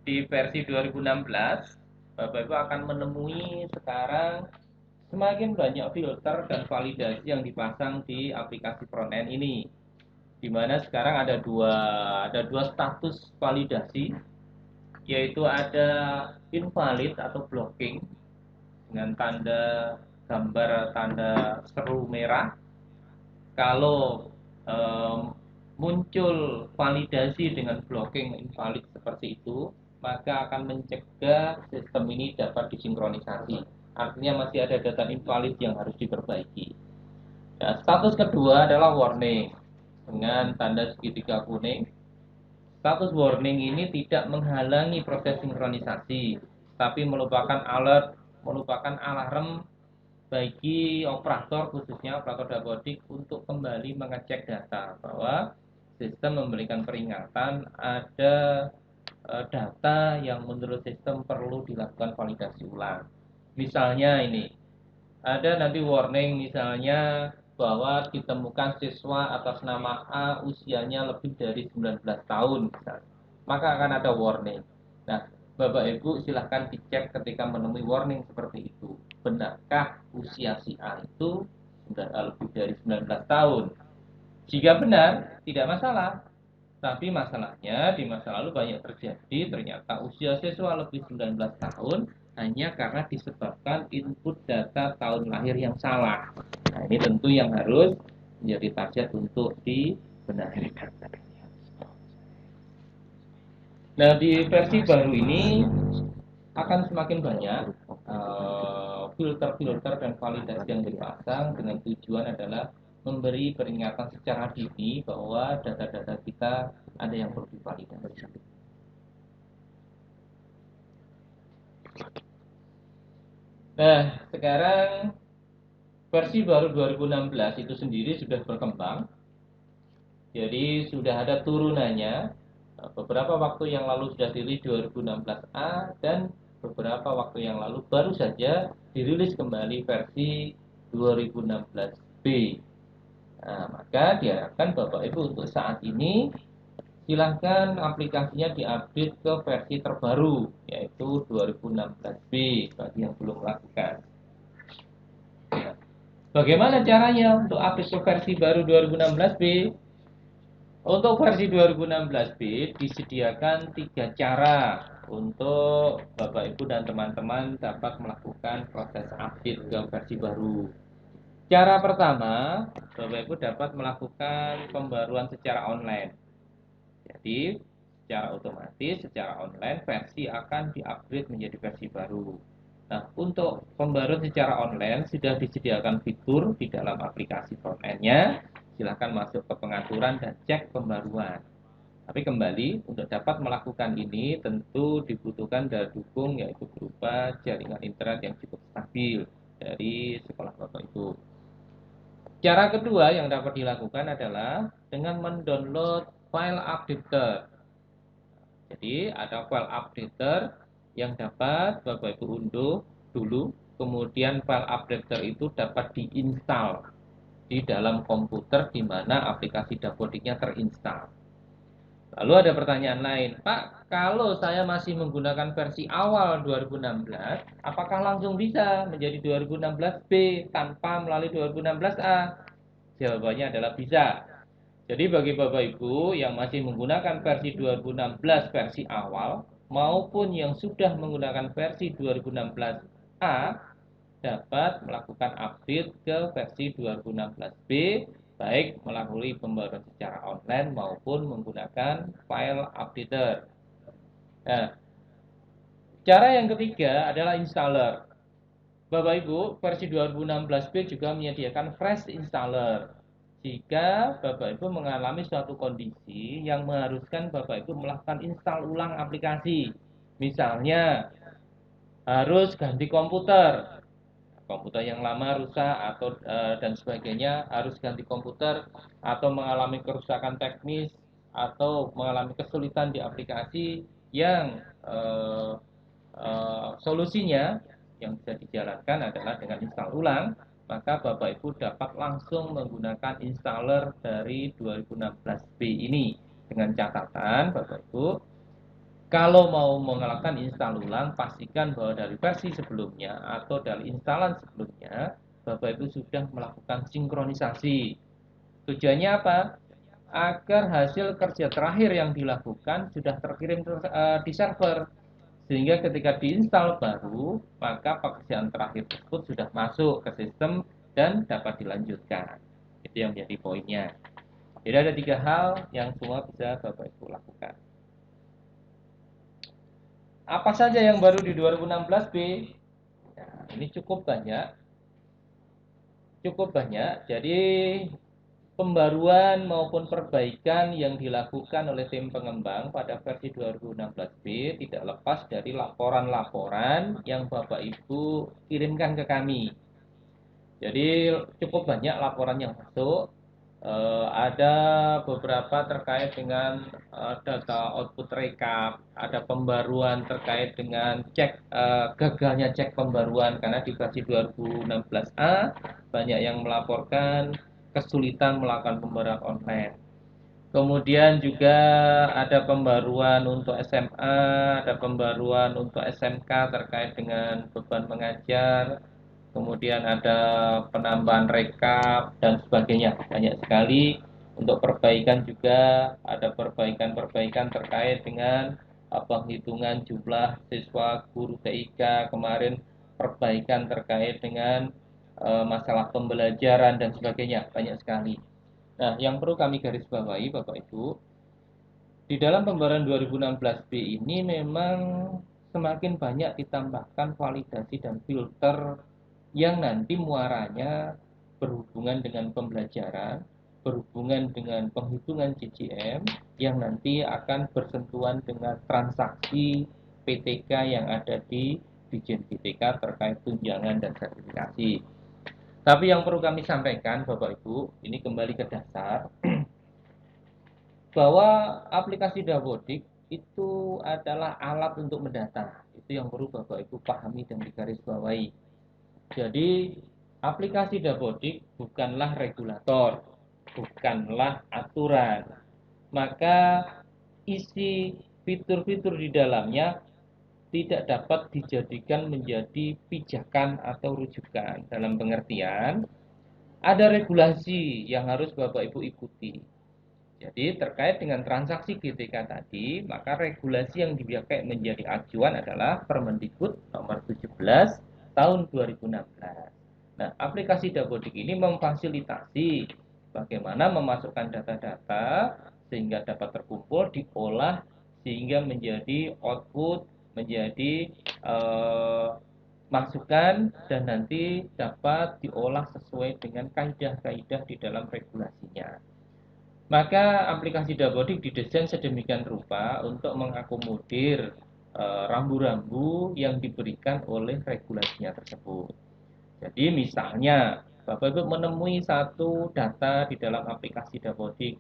di versi 2016, Bapak Ibu akan menemui sekarang semakin banyak filter dan validasi yang dipasang di aplikasi frontend ini, di mana sekarang ada dua status validasi, yaitu ada invalid atau blocking dengan tanda gambar tanda seru merah. Kalau muncul validasi dengan blocking invalid seperti itu, maka akan mencegah sistem ini dapat disinkronisasi. Artinya masih ada data invalid yang harus diperbaiki. Nah, status kedua adalah warning dengan tanda segitiga kuning. Status warning ini tidak menghalangi proses sinkronisasi, tapi merupakan alert, merupakan alarm bagi operator, khususnya operator Dapodik, untuk kembali mengecek data bahwa sistem memberikan peringatan ada data yang menurut sistem perlu dilakukan validasi ulang. Misalnya ini, ada nanti warning misalnya bahwa ditemukan siswa atas nama A usianya lebih dari 19 tahun misalnya. Maka akan ada warning. Nah, Bapak Ibu silahkan dicek ketika menemui warning seperti itu. Benarkah usia si A itu sudah lebih dari 19 tahun? Jika benar, tidak masalah. Tapi masalahnya di masa lalu banyak terjadi, ternyata usia siswa lebih 19 tahun hanya karena disebabkan input data tahun lahir yang salah. Nah, ini tentu yang harus menjadi target untuk dibenahi. Nah, di versi baru ini akan semakin banyak filter-filter dan validasi yang dipasang dengan tujuan adalah memberi peringatan secara dini bahwa data-data kita ada yang perlu divalidasi. Nah, sekarang versi baru 2016 itu sendiri sudah berkembang. Jadi sudah ada turunannya. Beberapa waktu yang lalu sudah dirilis 2016A dan beberapa waktu yang lalu baru saja dirilis kembali versi 2016B. Nah, maka diharapkan Bapak Ibu untuk saat ini silahkan aplikasinya diupdate ke versi terbaru, yaitu 2016B bagi yang belum melakukan. Nah, bagaimana caranya untuk update ke versi baru 2016B? Untuk versi 2016B disediakan 3 cara untuk Bapak Ibu dan teman-teman dapat melakukan proses update ke versi baru. Cara pertama, Bapak Ibu dapat melakukan pembaruan secara online. Jadi, secara otomatis, secara online, versi akan diupgrade menjadi versi baru. Nah, untuk pembaruan secara online sudah disediakan fitur di dalam aplikasi frontend-nya, silahkan masuk ke pengaturan dan cek pembaruan. Tapi kembali, untuk dapat melakukan ini tentu dibutuhkan daya dukung, yaitu berupa jaringan internet yang cukup stabil dari sekolah Bapak Ibu. Cara kedua yang dapat dilakukan adalah dengan mendownload file updater. Jadi ada file updater yang dapat Bapak Ibu unduh dulu, kemudian file updater itu dapat diinstal di dalam komputer di mana aplikasi Dapodiknya terinstal. Lalu ada pertanyaan lain, Pak, kalau saya masih menggunakan versi awal 2016, apakah langsung bisa menjadi 2016B tanpa melalui 2016A? Jawabannya adalah bisa. Jadi bagi Bapak Ibu yang masih menggunakan versi 2016 versi awal maupun yang sudah menggunakan versi 2016A dapat melakukan update ke versi 2016B baik melalui pembaruan secara online maupun menggunakan file updater. Nah, cara yang ketiga adalah installer. Bapak Ibu, versi 2016B juga menyediakan fresh installer. Jika Bapak Ibu mengalami suatu kondisi yang mengharuskan Bapak Ibu melakukan install ulang aplikasi, misalnya harus ganti komputer, komputer yang lama rusak atau dan sebagainya, harus ganti komputer atau mengalami kerusakan teknis atau mengalami kesulitan di aplikasi yang solusinya yang bisa dijalankan adalah dengan install ulang, maka Bapak Ibu dapat langsung menggunakan installer dari 2016B ini. Dengan catatan Bapak Ibu, kalau mau melakukan install ulang, pastikan bahwa dari versi sebelumnya atau dari instalan sebelumnya, Bapak Ibu sudah melakukan sinkronisasi. Tujuannya apa? Agar hasil kerja terakhir yang dilakukan sudah terkirim di server. Sehingga ketika diinstal baru, maka pekerjaan terakhir tersebut sudah masuk ke sistem dan dapat dilanjutkan. Itu yang menjadi poinnya. Jadi ada 3 hal yang semua bisa Bapak Ibu lakukan. Apa saja yang baru di 2016B? Nah, ini cukup banyak. Jadi pembaruan maupun perbaikan yang dilakukan oleh tim pengembang pada versi 2016B tidak lepas dari laporan-laporan yang Bapak Ibu kirimkan ke kami. Jadi cukup banyak laporan yang masuk. Ada beberapa terkait dengan data output rekap, ada pembaruan terkait dengan gagalnya cek pembaruan karena di versi 2016A banyak yang melaporkan kesulitan melakukan pembaruan online. Kemudian juga ada pembaruan untuk SMA, ada pembaruan untuk SMK terkait dengan beban mengajar. Kemudian ada penambahan rekap dan sebagainya, banyak sekali. Untuk perbaikan juga ada perbaikan-perbaikan terkait dengan penghitungan jumlah siswa guru TIK kemarin, perbaikan terkait dengan masalah pembelajaran dan sebagainya, banyak sekali. Nah, yang perlu kami garis bawahi Bapak Ibu, di dalam pembaruan 2016B ini memang semakin banyak ditambahkan validasi dan filter yang nanti muaranya berhubungan dengan pembelajaran, berhubungan dengan penghitungan CCM, yang nanti akan bersentuhan dengan transaksi PTK yang ada di Dijen PTK terkait tunjangan dan sertifikasi. Tapi yang perlu kami sampaikan Bapak Ibu, ini kembali ke dasar, bahwa aplikasi Dapodik itu adalah alat untuk mendata. Itu yang perlu Bapak Ibu pahami dan digarisbawahi. Jadi aplikasi Dapodik bukanlah regulator, bukanlah aturan. Maka isi fitur-fitur di dalamnya tidak dapat dijadikan menjadi pijakan atau rujukan. Dalam pengertian, ada regulasi yang harus Bapak Ibu ikuti. Jadi terkait dengan transaksi GTK tadi, maka regulasi yang dipakai menjadi acuan adalah Permendikbud nomor 17 tahun 2016. Nah, aplikasi Dapodik ini memfasilitasi bagaimana memasukkan data-data sehingga dapat terkumpul, diolah sehingga menjadi output, menjadi masukan dan nanti dapat diolah sesuai dengan kaidah-kaidah di dalam regulasinya. Maka aplikasi Dapodik didesain sedemikian rupa untuk mengakomodir rambu-rambu yang diberikan oleh regulasinya tersebut. Jadi misalnya Bapak Ibu menemui satu data di dalam aplikasi Dapodik,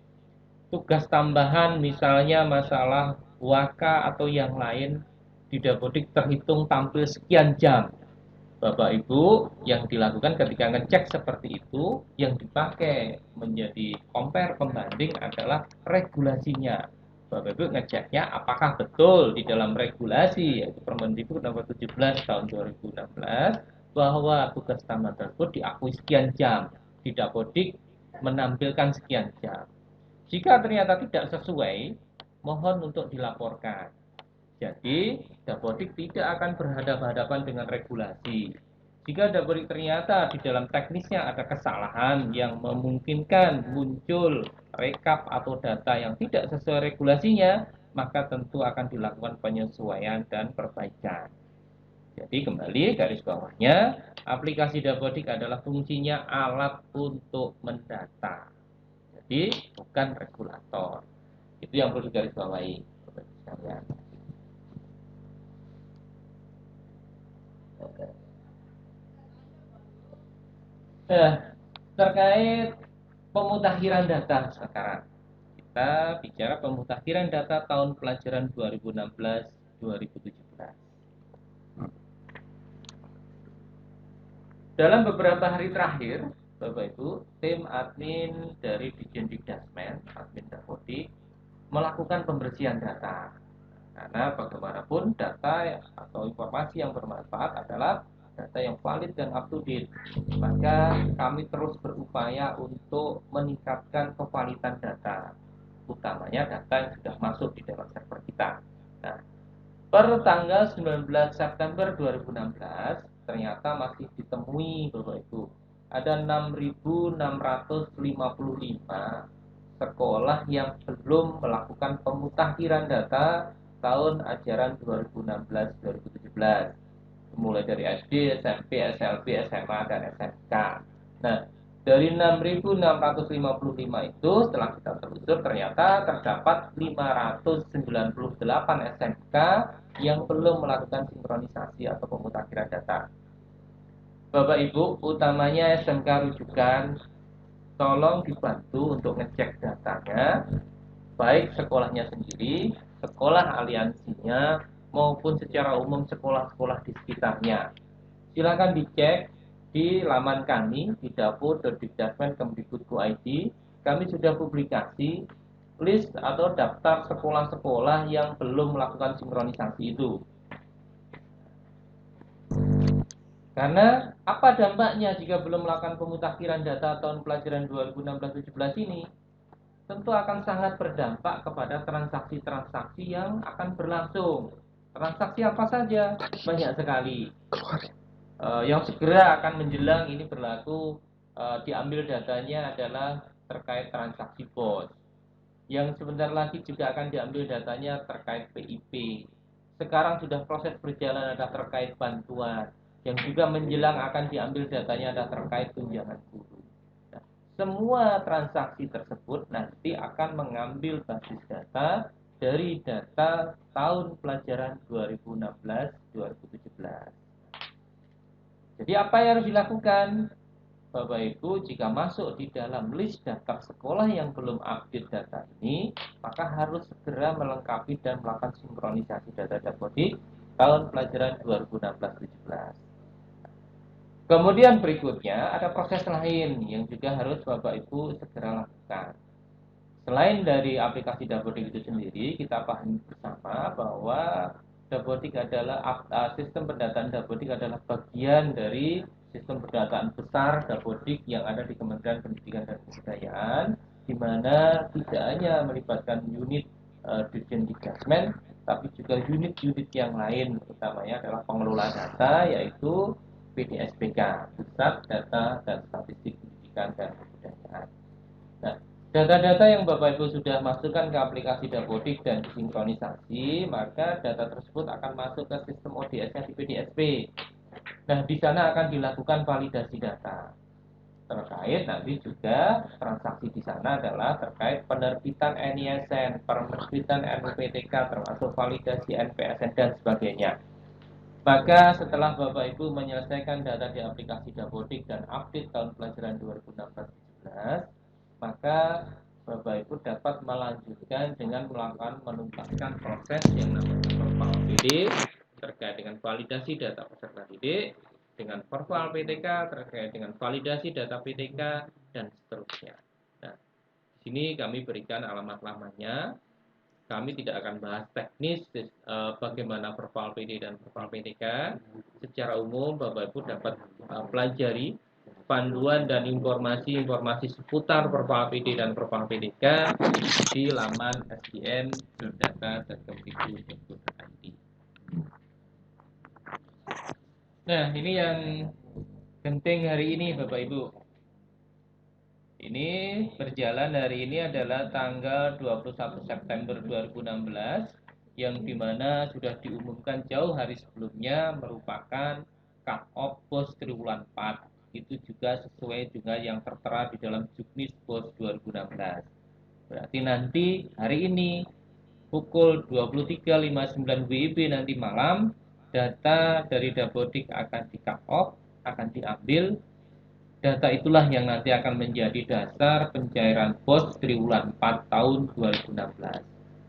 tugas tambahan misalnya masalah waka atau yang lain di Dapodik terhitung tampil sekian jam. Bapak Ibu, yang dilakukan ketika ngecek seperti itu, yang dipakai menjadi compare pembanding adalah regulasinya. Bapak Ibu ngeceknya apakah betul di dalam regulasi yaitu Permendikbud nomor 17 tahun 2016 bahwa tugas tambahan tersebut diakui sekian jam, di Dapodik menampilkan sekian jam. Jika ternyata tidak sesuai, mohon untuk dilaporkan. Jadi, Dapodik tidak akan berhadapan-hadapan dengan regulasi. Jika Dapodik ternyata di dalam teknisnya ada kesalahan yang memungkinkan muncul rekap atau data yang tidak sesuai regulasinya, maka tentu akan dilakukan penyesuaian dan perbaikan. Jadi kembali garis bawahnya, aplikasi Dapodik adalah fungsinya alat untuk mendata. Jadi bukan regulator. Itu yang perlu digarisbawahi, Bapak Ibu sekalian. Nah, terkait pemutakhiran data sekarang. Kita bicara pemutakhiran data tahun pelajaran 2016-2017. Dalam beberapa hari terakhir, Bapak Ibu, tim admin dari Dijen Dikdasmen, admin Dapodik, melakukan pembersihan data. Karena bagaimanapun data atau informasi yang bermanfaat adalah data yang valid dan up to date. Maka kami terus berupaya untuk meningkatkan kevalitan data, utamanya data yang sudah masuk di dalam server kita. Nah, per tanggal 19 September 2016 ternyata masih ditemui Bapak Ibu ada 6.655 sekolah yang belum melakukan pemutakhiran data tahun ajaran 2016-2017, mulai dari SD, SMP, SLB, SMA, dan SMK. Nah, dari 6.655 itu setelah kita telusur ternyata terdapat 598 SMK yang belum melakukan sinkronisasi atau pemutakhiran data. Bapak Ibu, utamanya SMK rujukan, tolong dibantu untuk ngecek datanya, baik sekolahnya sendiri, sekolah aliansinya, maupun secara umum sekolah-sekolah di sekitarnya. Silakan dicek di laman kami di dapur.dikdasmen.kemdikbud.go.id. Kami sudah publikasi list atau daftar sekolah-sekolah yang belum melakukan sinkronisasi itu. Karena apa dampaknya jika belum melakukan pemutakhiran data tahun pelajaran 2016-17 ini? Tentu akan sangat berdampak kepada transaksi-transaksi yang akan berlangsung. Transaksi apa saja? Banyak sekali. Yang segera akan menjelang ini berlaku, diambil datanya adalah terkait transaksi BOS. Yang sebentar lagi juga akan diambil datanya terkait PIP. Sekarang sudah proses berjalan ada terkait bantuan. Yang juga menjelang akan diambil datanya ada terkait tunjangan guru. Semua transaksi tersebut nanti akan mengambil basis data dari data tahun pelajaran 2016-2017. Jadi apa yang harus dilakukan? Bapak Ibu, jika masuk di dalam list daftar sekolah yang belum update data ini, maka harus segera melengkapi dan melakukan sinkronisasi data Dapodik tahun pelajaran 2016-2017. Kemudian berikutnya ada proses lain yang juga harus Bapak Ibu segera lakukan. Selain dari aplikasi Dapodik itu sendiri, kita pahami bersama bahwa Dapodik adalah sistem pendataan Dapodik adalah bagian dari sistem pendataan besar Dapodik yang ada di Kementerian Pendidikan dan Kebudayaan, di mana tidak hanya melibatkan unit Dirjen Dikdasmen, tapi juga unit-unit yang lain, utamanya adalah pengelola data, yaitu PDSPK, Pusat Data dan Statistik Pendidikan dan Kebudayaan. Nah, data-data yang Bapak Ibu sudah masukkan ke aplikasi Dapodik dan disinkronisasi, maka data tersebut akan masuk ke sistem ODS-nya di PDSP. Nah, di sana akan dilakukan validasi data. Terkait nanti juga transaksi di sana adalah terkait penerbitan NISN, penerbitan NUPTK, termasuk validasi NPSN dan sebagainya. Maka setelah Bapak Ibu menyelesaikan data di aplikasi Dapodik dan update tahun pelajaran 2016-17, maka Bapak Ibu dapat melanjutkan dengan melakukan menuntaskan proses yang namanya Perpal PD terkait dengan validasi data peserta didik, dengan Perpal PTK terkait dengan validasi data PTK dan seterusnya. Nah, di sini kami berikan alamat-alamatnya. Kami tidak akan bahas teknis bagaimana Perpal PD dan Perpal PTK. Secara umum Bapak Ibu dapat pelajari panduan dan informasi seputar Perpal PD dan Perpal PTK di laman sdm.data.kemdikbud.id. Nah, ini yang penting hari ini Bapak Ibu. Ini berjalan hari ini adalah tanggal 21 September 2016 yang dimana sudah diumumkan jauh hari sebelumnya merupakan cut off POS triwulan 4. Itu juga sesuai dengan yang tertera di dalam Juknis POS 2016. Berarti nanti hari ini pukul 23.59 WIB nanti malam data dari Dapodik akan di cut off, akan diambil. Data itulah yang nanti akan menjadi dasar pencairan POS triwulan 4 tahun 2016.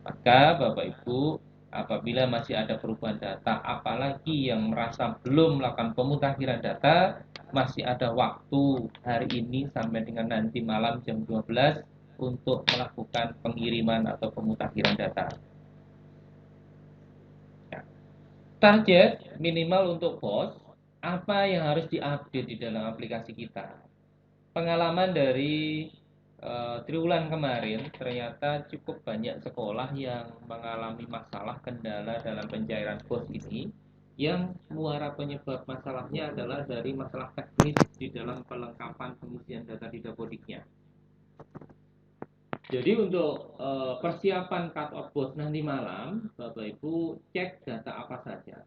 Maka Bapak Ibu, apabila masih ada perubahan data, apalagi yang merasa belum melakukan pemutakhiran data, masih ada waktu hari ini sampai dengan nanti malam jam 12 untuk melakukan pengiriman atau pemutakhiran data. Target minimal untuk POS, apa yang harus diupdate di dalam aplikasi kita. Pengalaman dari triwulan kemarin, ternyata cukup banyak sekolah yang mengalami masalah kendala dalam pencairan POS ini, yang muara penyebab masalahnya adalah dari masalah teknis di dalam pelengkapan pengisian data di Dapodiknya. Jadi untuk persiapan cut off POS nanti malam, Bapak Ibu cek data apa saja.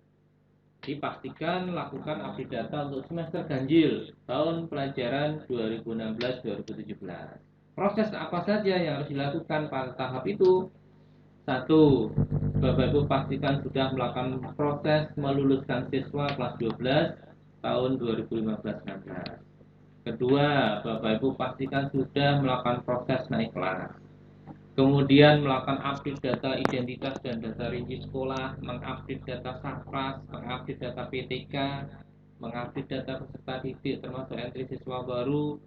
Dipastikan lakukan update data untuk semester ganjil tahun pelajaran 2016-2017. Proses apa saja yang harus dilakukan pada tahap itu? 1. Bapak Ibu pastikan sudah melakukan proses meluluskan siswa kelas 12 tahun 2015-16. Kedua, Bapak Ibu pastikan sudah melakukan proses naik kelas. Kemudian melakukan update data identitas dan data rinci sekolah, mengupdate data Safras, mengupdate data PTK, mengupdate data peserta didik termasuk entry siswa baru.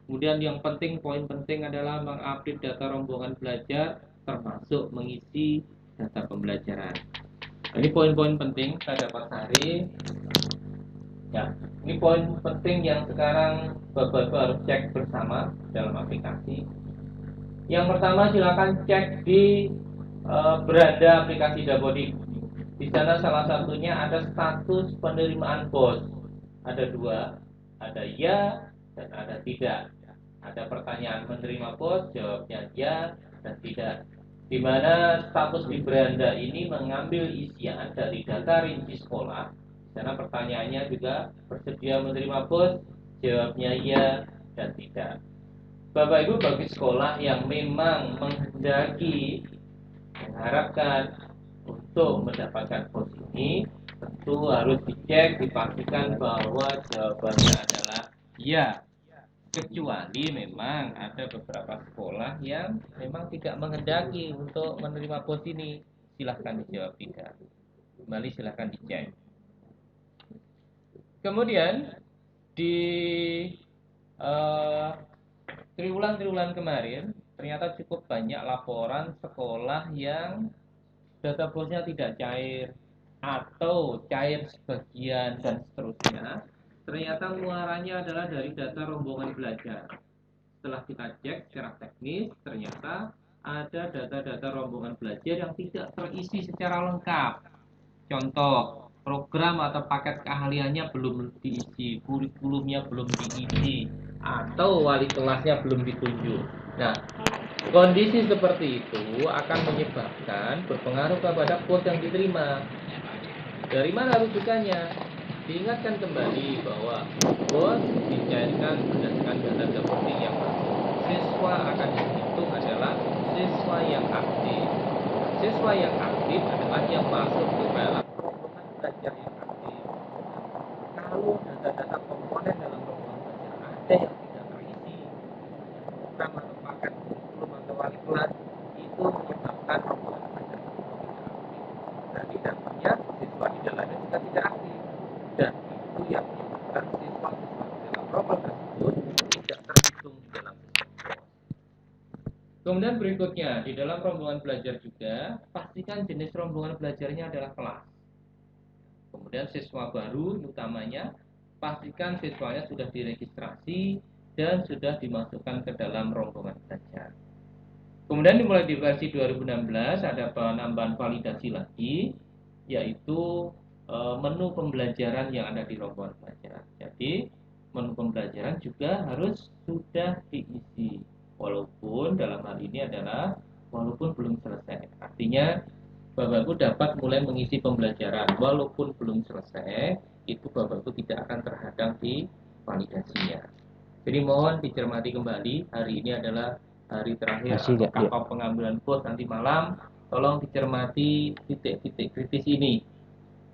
Kemudian yang penting, poin penting adalah mengupdate data rombongan belajar termasuk mengisi data pembelajaran. Ini poin-poin penting pada pagi hari. Ya, ini poin penting yang sekarang Bapak-Ibu harus cek bersama dalam aplikasi. Yang pertama silakan cek di beranda aplikasi Dapodik. Di sana salah satunya ada status penerimaan POS. Ada dua, ada ya dan ada tidak. Ada pertanyaan menerima POS, jawabnya ya dan tidak. Di mana status di beranda ini mengambil isian dari data rinci sekolah. Di sana pertanyaannya juga bersedia menerima POS, jawabnya ya dan tidak. Bapak Ibu bagi sekolah yang memang menghendaki mengharapkan untuk mendapatkan POS ini tentu harus dicek, dipastikan bahwa jawabannya adalah ya. Kecuali memang ada beberapa sekolah yang memang tidak menghendaki untuk menerima POS ini, silahkan dijawab tidak. Kembali silahkan dicek. Kemudian di triwulan kemarin ternyata cukup banyak laporan sekolah yang data POS-nya tidak cair atau cair sebagian dan seterusnya. Ternyata muaranya adalah dari data rombongan belajar. Setelah kita cek secara teknis, ternyata ada data-data rombongan belajar yang tidak terisi secara lengkap. Contoh, program atau paket keahliannya belum diisi, kurikulumnya belum diisi, atau wali kelasnya belum ditunjuk. Nah, kondisi seperti itu akan menyebabkan berpengaruh kepada POS yang diterima. Dari mana rujukannya? diingatkan kembali bahwa bos dicairkan berdasarkan data seperti yang masuk. Siswa akan dihitung adalah siswa yang aktif. Siswa yang aktif adalah yang masuk ke dalam rombongan belajar yang aktif. Kalau data-data komponen dalam rombongan belajar ada yang tidak terisi, program atau paket kurikulum atau wali kelas, itu menyebabkan rombongan belajar tersebut tidak aktif. Jadi dampaknya siswa di dalamnya juga tidak aktif. Dan itu yang menyebabkan siswa-siswa di dalam rombongan tersebut tidak terhitung di dalam sistem BOS. Kemudian berikutnya, di dalam rombongan belajar juga, pastikan jenis rombongan belajarnya adalah kelas. Kemudian siswa baru utamanya, pastikan siswanya sudah diregistrasi dan sudah dimasukkan ke dalam rombongan belajar. Kemudian dimulai di versi 2016 ada penambahan validasi lagi, yaitu menu pembelajaran yang ada di rombongan belajar. Jadi menu pembelajaran juga harus sudah diisi, walaupun dalam hal ini adalah walaupun belum selesai. Artinya Bapak Ibu dapat mulai mengisi pembelajaran walaupun belum selesai, itu Bapak Ibu tidak akan terhadang di validasinya. Jadi mohon dicermati kembali, hari ini adalah hari terakhir atau cut-off pengambilan BOS nanti malam. Tolong dicermati titik-titik kritis ini.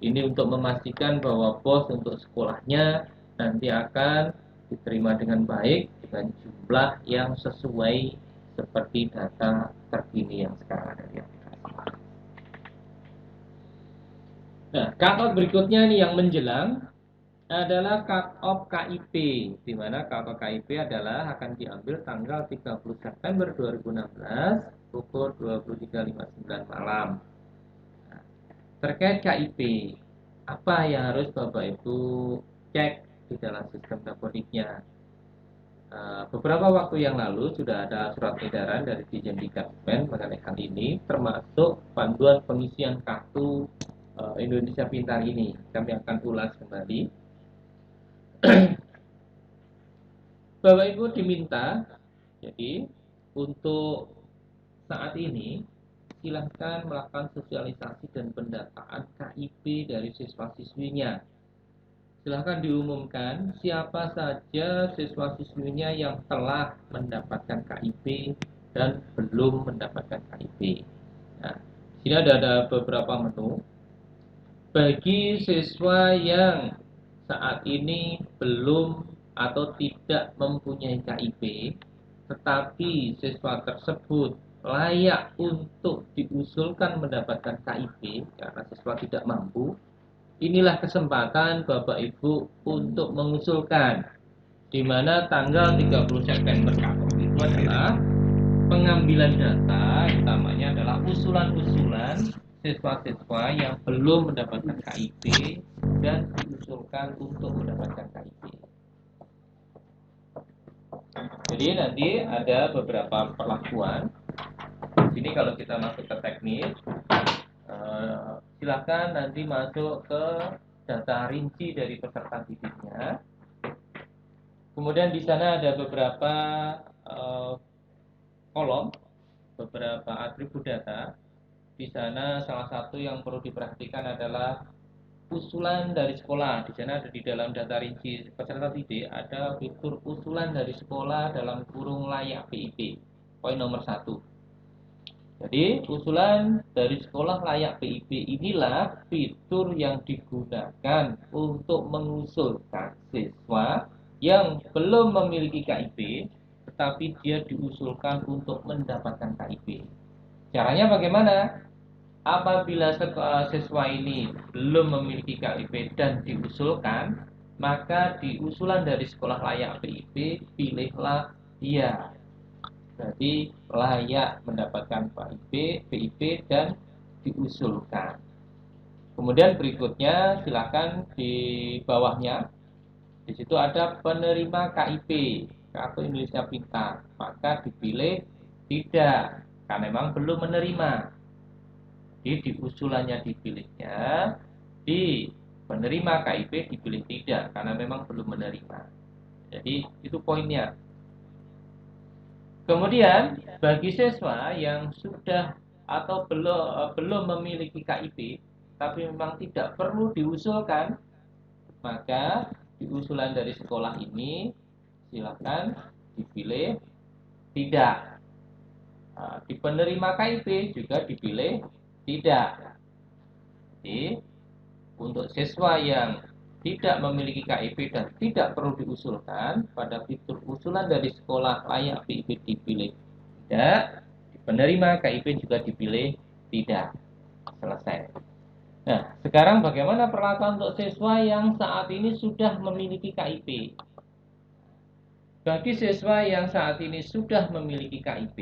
Ini untuk memastikan bahwa BOS untuk sekolahnya nanti akan diterima dengan baik dengan jumlah yang sesuai seperti data terkini yang sekarang ada di aplikasi. Nah, cut-off berikutnya nih yang menjelang adalah cut-off KIP, di mana cut-off KIP adalah akan diambil tanggal 30 September 2016 pukul 23.59 malam. Nah, terkait KIP, apa yang harus Bapak Ibu cek di dalam sistem Dapodiknya? Beberapa waktu yang lalu sudah ada surat edaran dari Dirjen Dikdakmen mengenai hal ini, termasuk panduan pengisian kartu Indonesia Pintar ini. Kami akan ulas kembali. Bapak Ibu diminta, jadi untuk saat ini silahkan melakukan sosialisasi dan pendataan KIP dari siswa-siswinya. Silahkan diumumkan siapa saja siswa-siswinya yang telah mendapatkan KIP dan belum mendapatkan KIP. Nah, di sini ada beberapa menu. Bagi siswa yang saat ini belum atau tidak mempunyai KIP, tetapi siswa tersebut layak untuk diusulkan mendapatkan KIP karena siswa tidak mampu, inilah kesempatan Bapak Ibu untuk mengusulkan, di mana tanggal 30 September itu adalah pengambilan data, utamanya adalah usulan-usulan siswa-siswa yang belum mendapatkan KIP dan diusulkan untuk mendapatkan KIP. Jadi nanti ada beberapa perlakuan. Di sini kalau kita masuk ke teknis, silakan nanti masuk ke data rinci dari peserta didiknya. Kemudian di sana ada beberapa kolom, beberapa atribut data. Di sana salah satu yang perlu diperhatikan adalah usulan dari sekolah. Di sana ada di dalam data rinci peserta didik ada fitur usulan dari sekolah dalam kurung layak PIP. Poin nomor 1. Jadi usulan dari sekolah layak PIP inilah fitur yang digunakan untuk mengusulkan siswa yang belum memiliki KIP, tetapi dia diusulkan untuk mendapatkan KIP. Caranya bagaimana? Apabila siswa ini belum memiliki KIP dan diusulkan, maka di usulan dari sekolah layak PIP, pilihlah dia. Jadi layak mendapatkan PIP dan diusulkan. Kemudian berikutnya silakan di bawahnya, di situ ada penerima KIP, Kartu Indonesia Pintar, maka dipilih tidak, karena memang belum menerima. Jadi di usulannya dipilihnya, di penerima KIP dipilih tidak karena memang belum menerima. Jadi itu poinnya. Kemudian bagi siswa yang sudah atau belum memiliki KIP tapi memang tidak perlu diusulkan, maka di usulan dari sekolah ini silakan dipilih tidak. Nah, di penerima KIP juga dipilih tidak. Jadi untuk siswa yang tidak memiliki KIP dan tidak perlu diusulkan, pada fitur usulan dari sekolah layak PIP dipilih tidak, di penerima KIP juga dipilih tidak. Selesai. Nah, sekarang bagaimana perlakuan untuk siswa yang saat ini sudah memiliki KIP? Bagi siswa yang saat ini sudah memiliki KIP,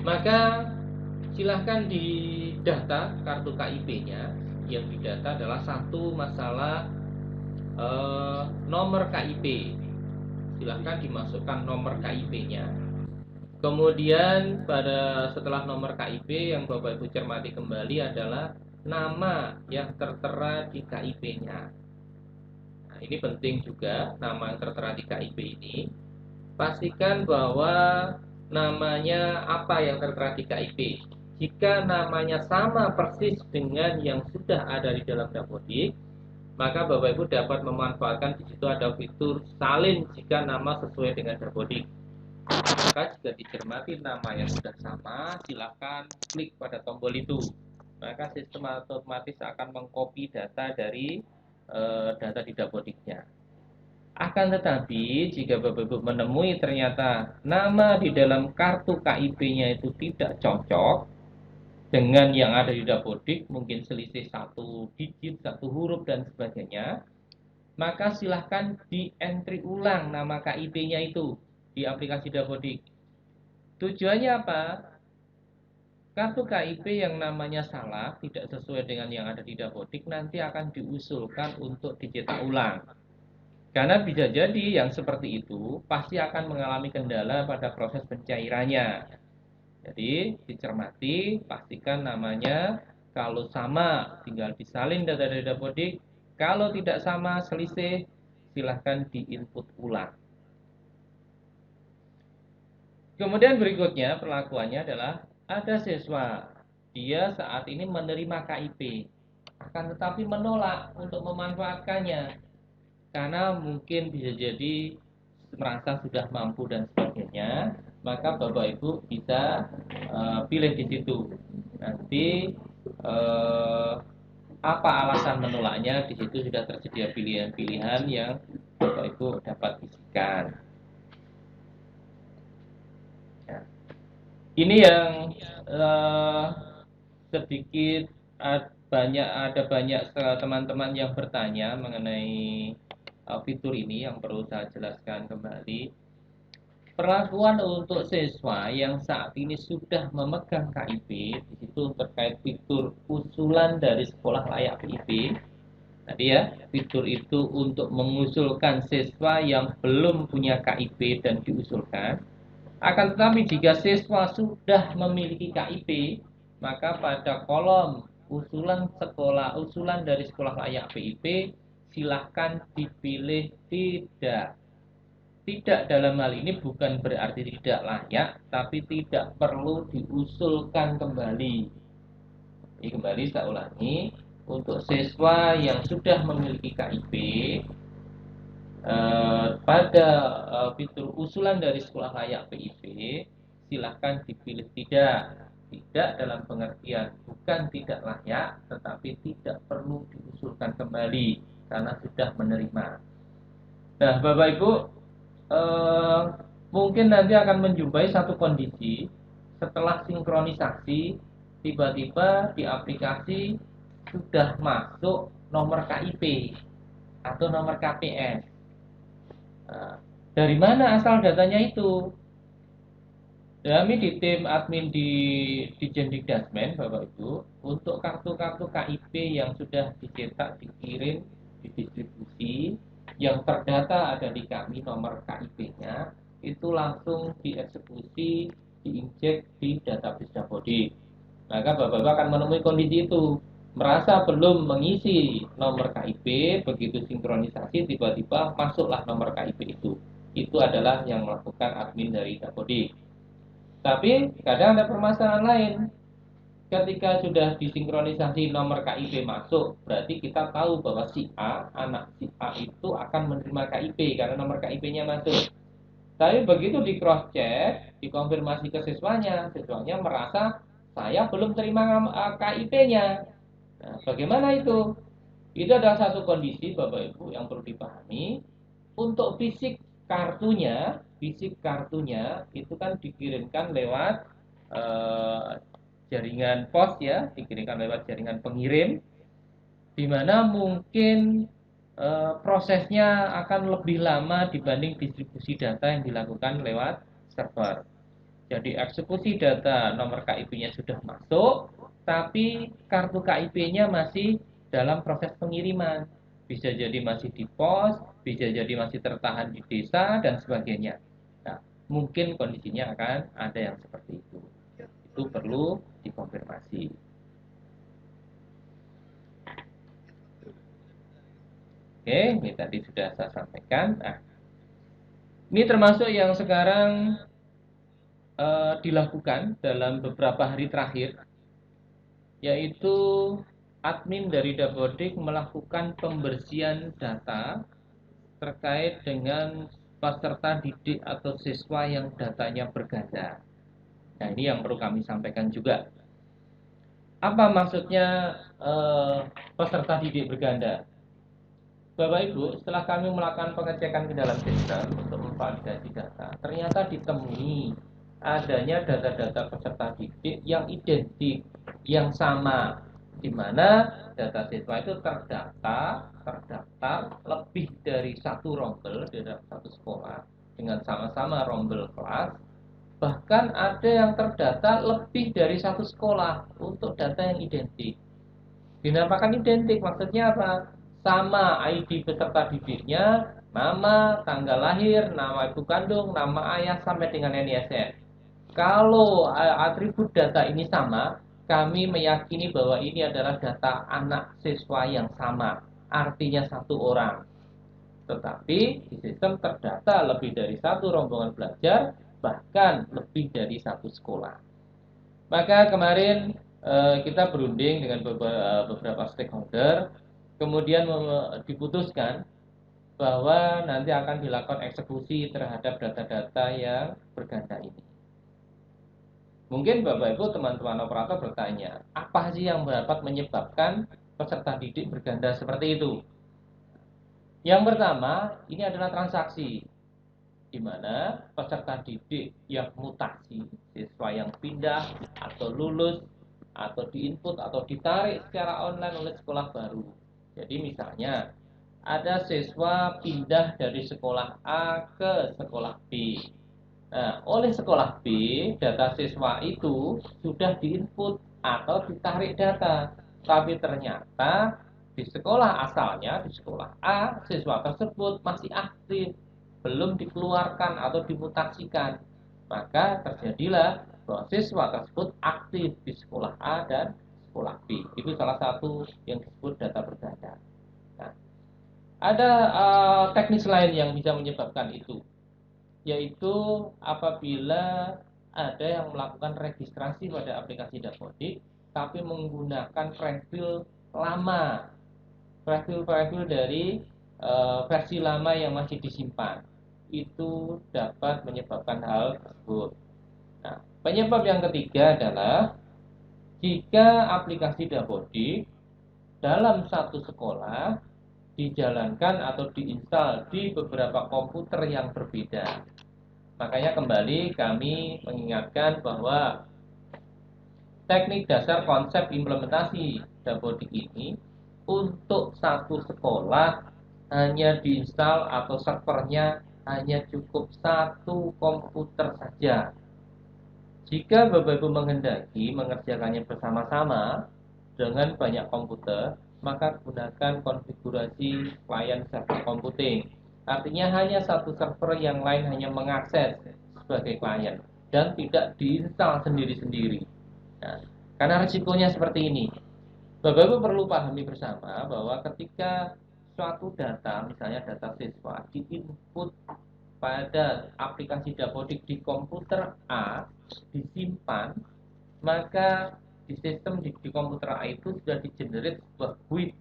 maka silahkan didata kartu KIP-nya. Yang didata adalah satu masalah nomor KIP. Silahkan dimasukkan nomor KIP-nya. Kemudian setelah nomor KIP yang Bapak Ibu cermati kembali adalah nama yang tertera di KIP-nya. Nah, ini penting juga, nama yang tertera di KIP ini. Pastikan bahwa namanya apa yang tertera di KIP. Jika namanya sama persis dengan yang sudah ada di dalam Dapodik, maka Bapak Ibu dapat memanfaatkan di situ ada fitur salin jika nama sesuai dengan Dapodik. Maka jika dicermati nama yang sudah sama, silakan klik pada tombol itu. Maka sistem otomatis akan mengcopy data dari data di Dapodiknya. Akan tetapi jika Bapak Ibu menemui ternyata nama di dalam kartu KIP-nya itu tidak cocok dengan yang ada di Dapodik, mungkin selisih satu digit, satu huruf dan sebagainya, maka silahkan di-entry ulang nama KIP-nya itu di aplikasi Dapodik. Tujuannya apa? Kartu KIP yang namanya salah, tidak sesuai dengan yang ada di Dapodik, nanti akan diusulkan untuk dicetak ulang. Karena bisa jadi yang seperti itu pasti akan mengalami kendala pada proses pencairannya. Jadi dicermati, pastikan namanya kalau sama tinggal disalin data dari Dapodik, kalau tidak sama selisih silahkan diinput ulang. Kemudian berikutnya perlakuannya adalah ada siswa, dia saat ini menerima KIP, akan tetapi menolak untuk memanfaatkannya karena mungkin bisa jadi merasa sudah mampu dan sebagainya. Maka Bapak Ibu bisa pilih di situ. Nanti apa alasan menolaknya, di situ sudah tersedia pilihan-pilihan yang Bapak Ibu dapat isikan. Ini yang sedikit ada banyak teman-teman yang bertanya mengenai fitur ini yang perlu saya jelaskan kembali. Perlakuan untuk siswa yang saat ini sudah memegang KIP, di situ terkait fitur usulan dari sekolah layak PIP. Tadi ya, fitur itu untuk mengusulkan siswa yang belum punya KIP dan diusulkan. Akan tetapi jika siswa sudah memiliki KIP, maka pada kolom usulan dari sekolah layak PIP, silahkan dipilih tidak. Tidak dalam hal ini bukan berarti tidak layak, tapi tidak perlu diusulkan kembali. Jadi kembali saya ulangi, untuk siswa yang sudah memiliki KIP, pada fitur usulan dari sekolah layak PIP silahkan dipilih tidak. Tidak dalam pengertian bukan tidak layak, tetapi tidak perlu diusulkan kembali karena sudah menerima. Nah Bapak Ibu, mungkin nanti akan menjumpai satu kondisi setelah sinkronisasi tiba-tiba di aplikasi sudah masuk nomor KIP atau nomor KPS. Nah, dari mana asal datanya itu? Kami di tim admin di Jendikdasmen, Bapak Ibu, untuk kartu-kartu KIP yang sudah dicetak, dikirim, didistribusi, yang terdata ada di kami nomor KIP-nya, itu langsung dieksekusi, diinjek di database Dapodik. Maka Bapak Ibu akan menemui kondisi itu. Merasa belum mengisi nomor KIP, begitu sinkronisasi tiba-tiba masuklah nomor KIP itu. Itu adalah yang melakukan admin dari Dapodik. Tapi kadang ada permasalahan lain. ketika sudah disinkronisasi nomor KIP masuk, berarti kita tahu bahwa si A, anak si A itu akan menerima KIP karena nomor KIP-nya masuk. Tapi begitu di cross check, dikonfirmasi ke siswanya, siswanya merasa saya belum terima KIP-nya. Nah, bagaimana itu? Itu adalah satu kondisi Bapak Ibu yang perlu dipahami. Untuk fisik kartunya itu kan dikirimkan lewat jaringan pos ya, dikirimkan lewat jaringan pengirim, di mana mungkin prosesnya akan lebih lama dibanding distribusi data yang dilakukan lewat server. Jadi eksekusi data nomor KIP-nya sudah masuk, tapi kartu KIP-nya masih dalam proses pengiriman. Bisa jadi masih di pos, bisa jadi masih tertahan di desa, dan sebagainya. Nah, mungkin kondisinya akan ada yang seperti itu. Itu perlu dikonfirmasi. Oke, ini tadi sudah saya sampaikan. Nah, ini termasuk yang sekarang dilakukan dalam beberapa hari terakhir, yaitu admin dari Dapodik melakukan pembersihan data terkait dengan peserta didik atau siswa yang datanya berganda. Nah, ini yang perlu kami sampaikan juga. Apa maksudnya peserta didik berganda? Bapak Ibu, setelah kami melakukan pengecekan ke dalam sistem untuk memvalidasi data, ternyata ditemui adanya data-data peserta didik yang identik, yang sama, di mana data siswa itu terdaftar lebih dari satu rombel di dalam satu sekolah dengan sama-sama rombel kelas. Bahkan ada yang terdata lebih dari satu sekolah untuk data yang identik. Dinamakan identik maksudnya apa? Sama ID peserta didiknya, nama, tanggal lahir, nama ibu kandung, nama ayah sampai dengan NISN. Kalau atribut data ini sama, kami meyakini bahwa ini adalah data anak siswa yang sama, artinya satu orang. Tetapi di sistem terdata lebih dari satu rombongan belajar, bahkan lebih dari satu sekolah. Maka kemarin kita berunding dengan beberapa stakeholder, kemudian diputuskan bahwa nanti akan dilakukan eksekusi terhadap data-data yang berganda ini. Mungkin Bapak Ibu teman-teman operator bertanya, apa sih yang dapat menyebabkan peserta didik berganda seperti itu? Yang pertama, ini adalah transaksi, di mana peserta didik yang mutasi, siswa yang pindah atau lulus atau diinput atau ditarik secara online oleh sekolah baru. Jadi misalnya ada siswa pindah dari sekolah A ke sekolah B. Nah, oleh sekolah B, data siswa itu sudah diinput atau ditarik data. Tapi ternyata di sekolah asalnya, di sekolah A, siswa tersebut masih aktif, belum dikeluarkan atau dimutasikan. Maka terjadilah bahwa siswa tersebut aktif di sekolah A dan sekolah B. Itu salah satu yang disebut data berganda. Nah, ada teknis lain yang bisa menyebabkan itu, yaitu apabila ada yang melakukan registrasi pada aplikasi Dapodik tapi menggunakan profil lama, profil dari versi lama yang masih disimpan. Itu dapat menyebabkan hal tersebut. Nah, penyebab yang ketiga adalah jika aplikasi Dapodik dalam satu sekolah dijalankan atau diinstal di beberapa komputer yang berbeda. Makanya kembali kami mengingatkan bahwa teknik dasar konsep implementasi Dapodik ini untuk satu sekolah hanya diinstal atau servernya hanya cukup satu komputer saja. Jika Bapak Ibu menghendaki mengerjakannya bersama-sama dengan banyak komputer, maka gunakan konfigurasi client server computing. Artinya hanya satu server, yang lain hanya mengakses sebagai klien dan tidak diinstal sendiri-sendiri. Nah, karena risikonya seperti ini, Bapak Ibu perlu pahami bersama bahwa ketika suatu data, misalnya data siswa, diinput pada aplikasi Dapodik di komputer A, disimpan, maka di sistem di komputer A itu sudah di-generate sebuah WIP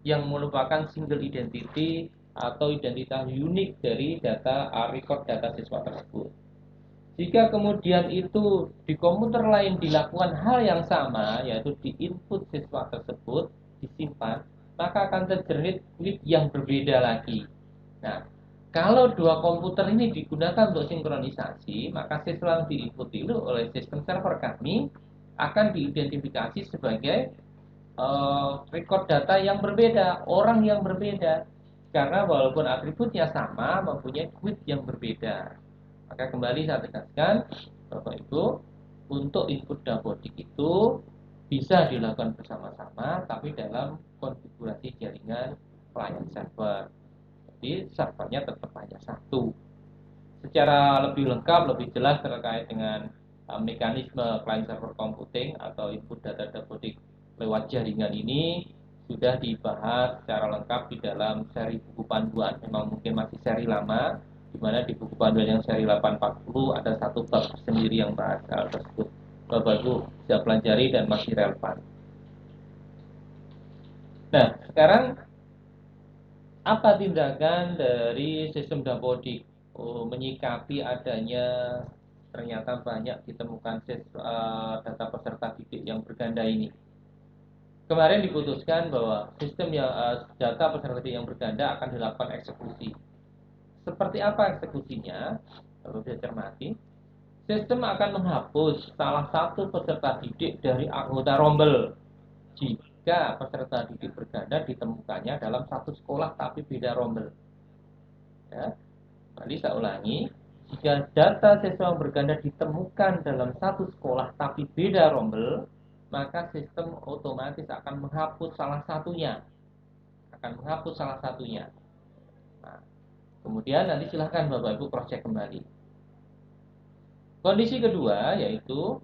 yang merupakan single identity atau identitas unik dari data record data siswa tersebut. Jika kemudian itu di komputer lain dilakukan hal yang sama, yaitu di input siswa tersebut disimpan, maka akan tergenerate WIP yang berbeda lagi. Nah, kalau dua komputer ini digunakan untuk sinkronisasi, maka siswa yang diinput itu oleh sistem server kami akan diidentifikasi sebagai record data yang berbeda, orang yang berbeda. Karena walaupun atributnya sama, mempunyai WIP yang berbeda. Maka kembali saya tegaskan, Bapak Ibu, untuk input dapodik itu bisa dilakukan bersama-sama, tapi dalam konfigurasi jaringan client server. Jadi servernya tetap hanya satu. Secara lebih lengkap, lebih jelas terkait dengan mekanisme client server computing atau input data dapodik lewat jaringan ini sudah dibahas secara lengkap di dalam seri buku panduan. Memang mungkin masih seri lama, di mana di buku panduan yang seri 840 ada satu bab sendiri yang bahas hal tersebut. Bapak Ibu bisa pelajari dan masih relevan. Nah, sekarang apa tindakan dari sistem dapodik menyikapi adanya ternyata banyak ditemukan data peserta didik yang berganda ini? Kemarin diputuskan bahwa sistem data peserta didik yang berganda akan dilakukan eksekusi. Seperti apa eksekusinya? Kalau bisa cermati, sistem akan menghapus salah satu peserta didik dari anggota rombel jika peserta didik berganda ditemukannya dalam satu sekolah tapi beda rombel. Ya, kembali saya ulangi, jika data siswa berganda ditemukan dalam satu sekolah tapi beda rombel, maka sistem otomatis akan menghapus salah satunya. Nah, kemudian nanti silahkan Bapak Ibu cross check kembali. Kondisi kedua yaitu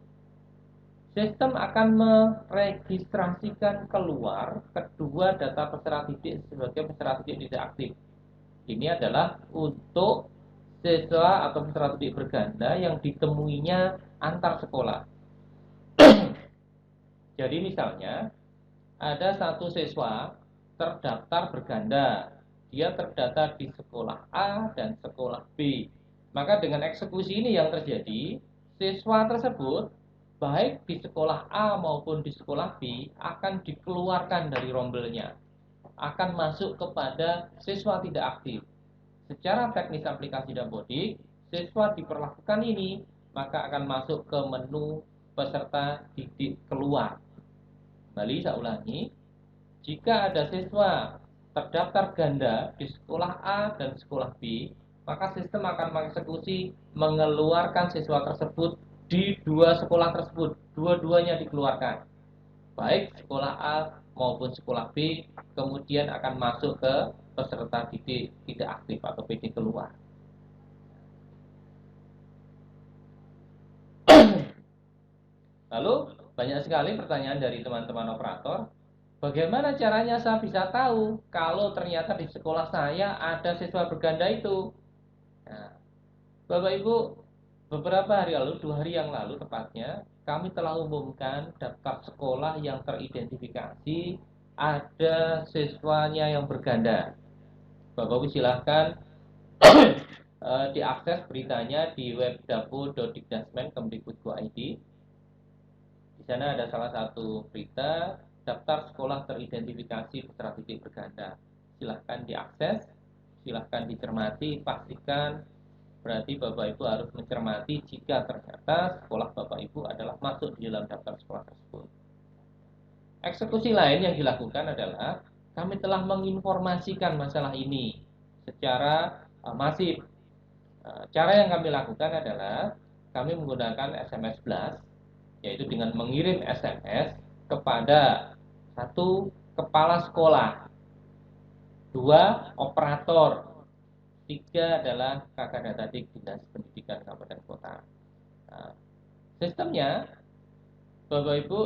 sistem akan meregistrasikan keluar kedua data peserta didik sebagai peserta didik tidak aktif. Ini adalah untuk siswa atau peserta didik berganda yang ditemuinya antar sekolah. Jadi misalnya ada satu siswa terdaftar berganda, dia terdata di sekolah A dan sekolah B. Maka dengan eksekusi ini yang terjadi, siswa tersebut baik di sekolah A maupun di sekolah B akan dikeluarkan dari rombelnya, akan masuk kepada siswa tidak aktif. Secara teknis aplikasi dapodik, siswa diperlakukan ini, maka akan masuk ke menu peserta didik keluar. Kembali saya ulangi, jika ada siswa terdaftar ganda di sekolah A dan sekolah B, maka sistem akan mengeksekusi mengeluarkan siswa tersebut di dua sekolah tersebut. Dua-duanya dikeluarkan, baik sekolah A maupun sekolah B, kemudian akan masuk ke peserta didik tidak aktif atau PD keluar. Lalu banyak sekali pertanyaan dari teman-teman operator, bagaimana caranya saya bisa tahu kalau ternyata di sekolah saya ada siswa berganda itu? Nah, Bapak Ibu, beberapa hari lalu, 2 hari yang lalu tepatnya, kami telah umumkan daftar sekolah yang teridentifikasi ada siswanya yang berganda. Bapak Ibu silahkan diakses beritanya di web dapo.dikdasmen.kemdikbud.go.id. Di sana ada salah satu berita daftar sekolah teridentifikasi peserta didik berganda. Silahkan diakses, silahkan dicermati, pastikan. Berarti Bapak Ibu harus mencermati jika ternyata sekolah Bapak Ibu adalah masuk di dalam daftar sekolah tersebut. Eksekusi lain yang dilakukan adalah kami telah menginformasikan masalah ini secara masif. Cara yang kami lakukan adalah kami menggunakan SMS blast, yaitu dengan mengirim SMS kepada 1 kepala sekolah, 2 operator, 3 adalah kakak datadik dinas pendidikan kabupaten kota. Nah, sistemnya Bapak Ibu,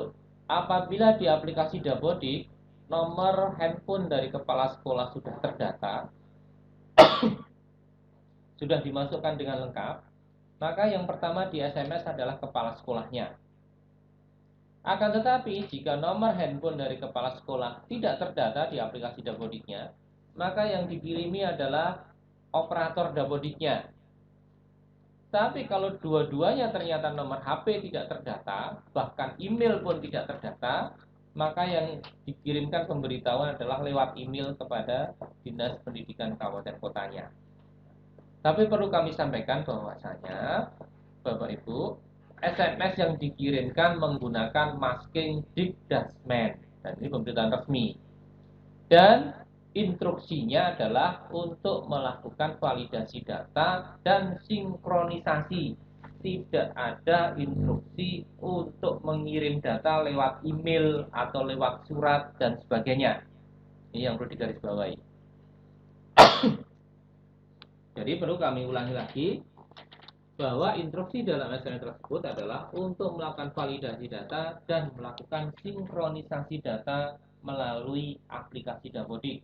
apabila di aplikasi dapodik nomor handphone dari kepala sekolah sudah terdata, sudah dimasukkan dengan lengkap, maka yang pertama di SMS adalah kepala sekolahnya. Akan tetapi, jika nomor handphone dari kepala sekolah tidak terdata di aplikasi Dapodiknya, maka yang dikirimi adalah operator Dapodiknya. Tapi kalau dua-duanya ternyata nomor HP tidak terdata, bahkan email pun tidak terdata, maka yang dikirimkan pemberitahuan adalah lewat email kepada Dinas Pendidikan Kabupaten Kotanya. Tapi perlu kami sampaikan bahwasanya Bapak Ibu, SMS yang dikirimkan menggunakan masking Dikdasmen, dan ini pemberitaan resmi. Dan instruksinya adalah untuk melakukan validasi data dan sinkronisasi. Tidak ada instruksi untuk mengirim data lewat email atau lewat surat dan sebagainya. Ini yang perlu digarisbawahi. Jadi perlu kami ulangi lagi bahwa instruksi dalam SMS tersebut adalah untuk melakukan validasi data dan melakukan sinkronisasi data melalui aplikasi Dapodik,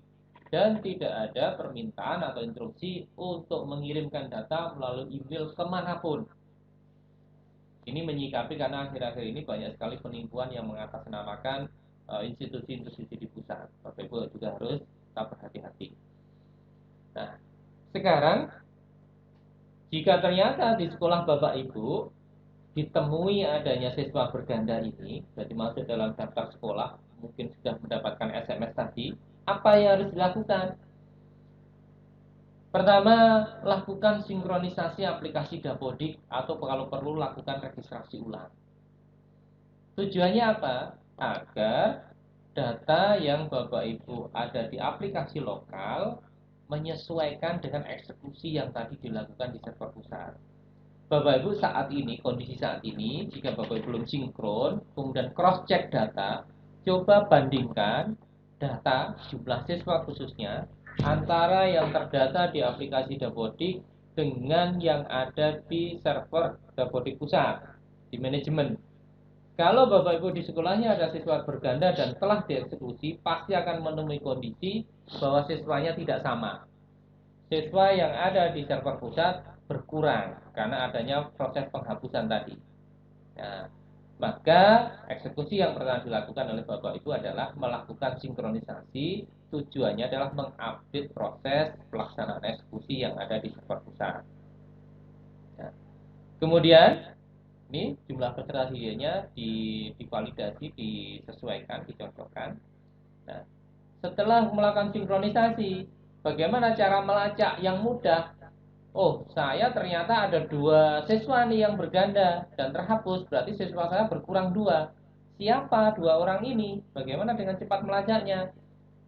dan tidak ada permintaan atau instruksi untuk mengirimkan data melalui email kemanapun. Ini menyikapi karena akhir-akhir ini banyak sekali penipuan yang mengatasnamakan institusi-institusi di pusat. Bapak Ibu juga harus tetap berhati-hati. Nah, sekarang jika ternyata di sekolah Bapak Ibu ditemui adanya siswa berganda ini, jadi masuk dalam daftar sekolah, mungkin sudah mendapatkan SMS tadi, apa yang harus dilakukan? Pertama, lakukan sinkronisasi aplikasi Dapodik atau kalau perlu lakukan registrasi ulang. Tujuannya apa? Agar data yang Bapak Ibu ada di aplikasi lokal menyesuaikan dengan eksekusi yang tadi dilakukan di server pusat. Bapak Ibu saat ini, kondisi saat ini, jika Bapak Ibu belum sinkron, kemudian cross check data, coba bandingkan data jumlah siswa khususnya antara yang terdata di aplikasi Dapodik dengan yang ada di server Dapodik pusat di manajemen. Kalau Bapak Ibu di sekolahnya ada siswa berganda dan telah dieksekusi, pasti akan menemui kondisi bahwa siswanya tidak sama. Siswa yang ada di server pusat berkurang karena adanya proses penghapusan tadi. Nah, maka eksekusi yang pernah dilakukan oleh Bapak Ibu adalah melakukan sinkronisasi. Tujuannya adalah mengupdate proses pelaksanaan eksekusi yang ada di server pusat. Nah, kemudian ini jumlah peserta didiknya divalidasi, disesuaikan, dicocokkan. Nah, setelah melakukan sinkronisasi, bagaimana cara melacak yang mudah? Oh, saya ternyata ada 2 siswa nih yang berganda dan terhapus, berarti siswa saya berkurang 2. Siapa 2 orang ini? Bagaimana dengan cepat melacaknya?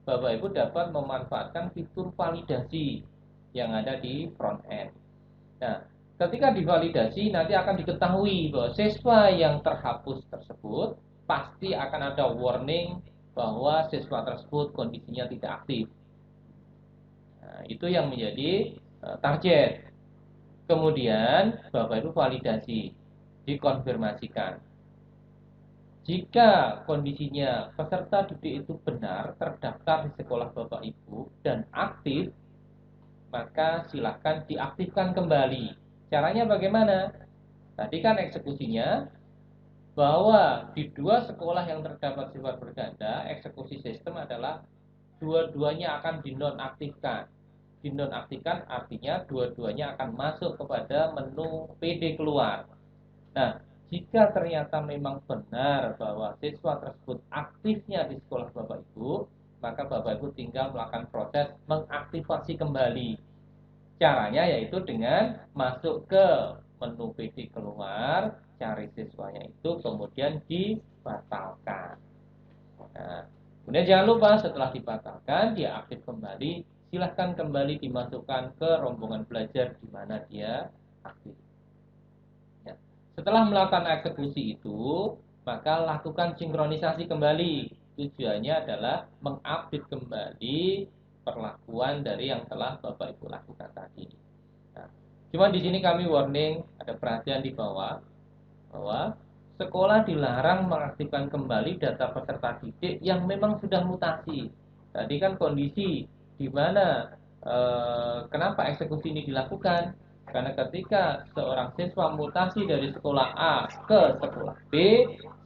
Bapak Ibu dapat memanfaatkan fitur validasi yang ada di front end. Nah, ketika divalidasi nanti akan diketahui bahwa siswa yang terhapus tersebut pasti akan ada warning bahwa siswa tersebut kondisinya tidak aktif. Nah, itu yang menjadi target. Kemudian Bapak Ibu validasi, dikonfirmasikan. Jika kondisinya peserta didik itu benar terdaftar di sekolah Bapak Ibu dan aktif, maka silakan diaktifkan kembali. Caranya bagaimana? Tadi kan eksekusinya bahwa di 2 sekolah yang terdapat sifat berganda, eksekusi sistem adalah dua-duanya akan dinonaktifkan. Dinonaktifkan artinya dua-duanya akan masuk kepada menu PD keluar. Nah, jika ternyata memang benar bahwa siswa tersebut aktifnya di sekolah Bapak Ibu, maka Bapak Ibu tinggal melakukan proses mengaktifasi kembali. Caranya yaitu dengan masuk ke menu PD keluar, cari siswanya itu, kemudian dibatalkan. Nah, kemudian jangan lupa setelah dibatalkan, dia aktif kembali, silahkan kembali dimasukkan ke rombongan belajar di mana dia aktif. Ya. Setelah melakukan eksekusi itu, maka lakukan sinkronisasi kembali. Tujuannya adalah mengupdate kembali perlakuan dari yang telah Bapak Ibu lakukan tadi. Nah, cuma di sini kami warning, ada perhatian di bawah bahwa sekolah dilarang mengaktifkan kembali data peserta didik yang memang sudah mutasi. Tadi kan kondisi di mana kenapa eksekusi ini dilakukan? Karena ketika seorang siswa mutasi dari sekolah A ke sekolah B,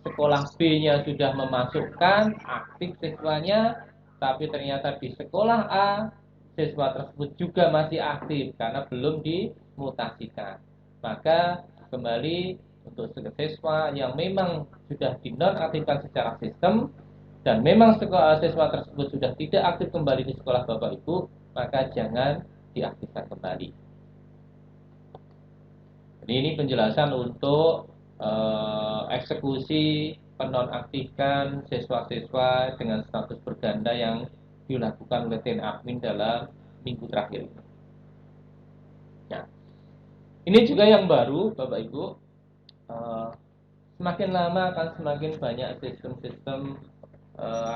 sekolah B-nya sudah memasukkan aktif siswanya, tapi ternyata di sekolah A siswa tersebut juga masih aktif karena belum dimutasikan. Maka kembali untuk siswa yang memang sudah dinonaktifkan secara sistem dan memang siswa tersebut sudah tidak aktif kembali di sekolah Bapak Ibu, maka jangan diaktifkan kembali. Jadi ini penjelasan untuk eksekusi penonaktifkan siswa-siswa dengan status berganda yang dilakukan oleh tim admin dalam minggu terakhir. Nah, ini juga yang baru, Bapak Ibu. Semakin lama akan semakin banyak sistem-sistem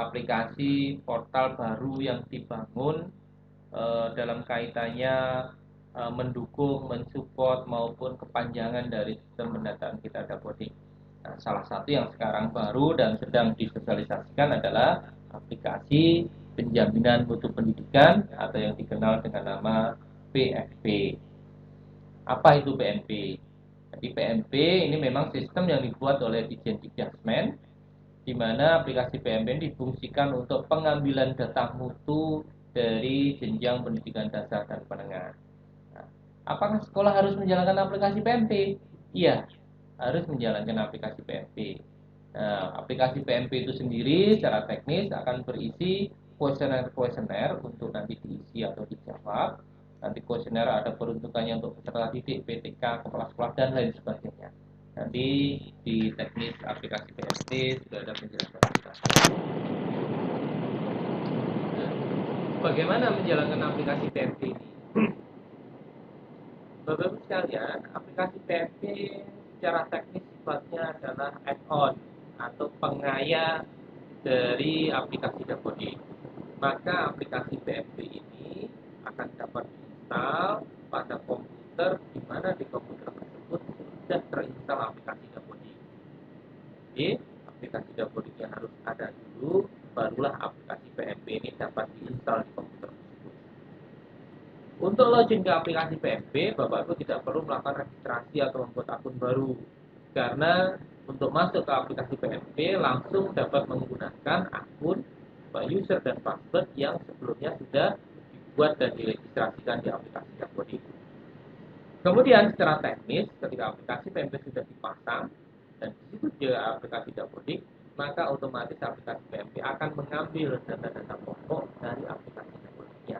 aplikasi portal baru yang dibangun dalam kaitannya mendukung, mensupport maupun kepanjangan dari sistem pendataan kita Dapodik. Nah, salah satu yang sekarang baru dan sedang disosialisasikan adalah aplikasi penjaminan mutu pendidikan atau yang dikenal dengan nama PMP. Apa itu PMP? Jadi PMP ini memang sistem yang dibuat oleh Ditjen Dikdasmen, di mana aplikasi PMP ini difungsikan untuk pengambilan data mutu dari jenjang pendidikan dasar dan menengah. Apakah sekolah harus menjalankan aplikasi PMP? Iya, harus menjalankan aplikasi PMP. Nah, aplikasi PMP itu sendiri secara teknis akan berisi kuesioner-kuesioner untuk nanti diisi atau dijawab. Nanti kuesioner ada peruntukannya untuk peserta didik, PTK, kepala sekolah, dan lain sebagainya. Nanti di teknis aplikasi PMP sudah ada penjelasan. Nah, bagaimana menjalankan aplikasi PMP ini? Bapak-Ibu sekalian, aplikasi PMP secara teknis sifatnya adalah add-on atau pengaya dari aplikasi Dapodik. Maka aplikasi PMP ini akan dapat diinstal pada komputer di mana di komputer tersebut sudah terinstall aplikasi Dapodik. Jadi, aplikasi Dapodik yang harus ada dulu, barulah aplikasi PMP ini dapat diinstal di komputer. Untuk login ke aplikasi PMP, Bapak Ibu tidak perlu melakukan registrasi atau membuat akun baru. Karena untuk masuk ke aplikasi PMP langsung dapat menggunakan akun user dan password yang sebelumnya sudah dibuat dan diregistrasikan di aplikasi Dapodik. Kemudian secara teknis, ketika aplikasi PMP sudah dipasang dan disitu juga aplikasi Dapodik, maka otomatis aplikasi PMP akan mengambil data-data pokok dari aplikasi Dapodiknya.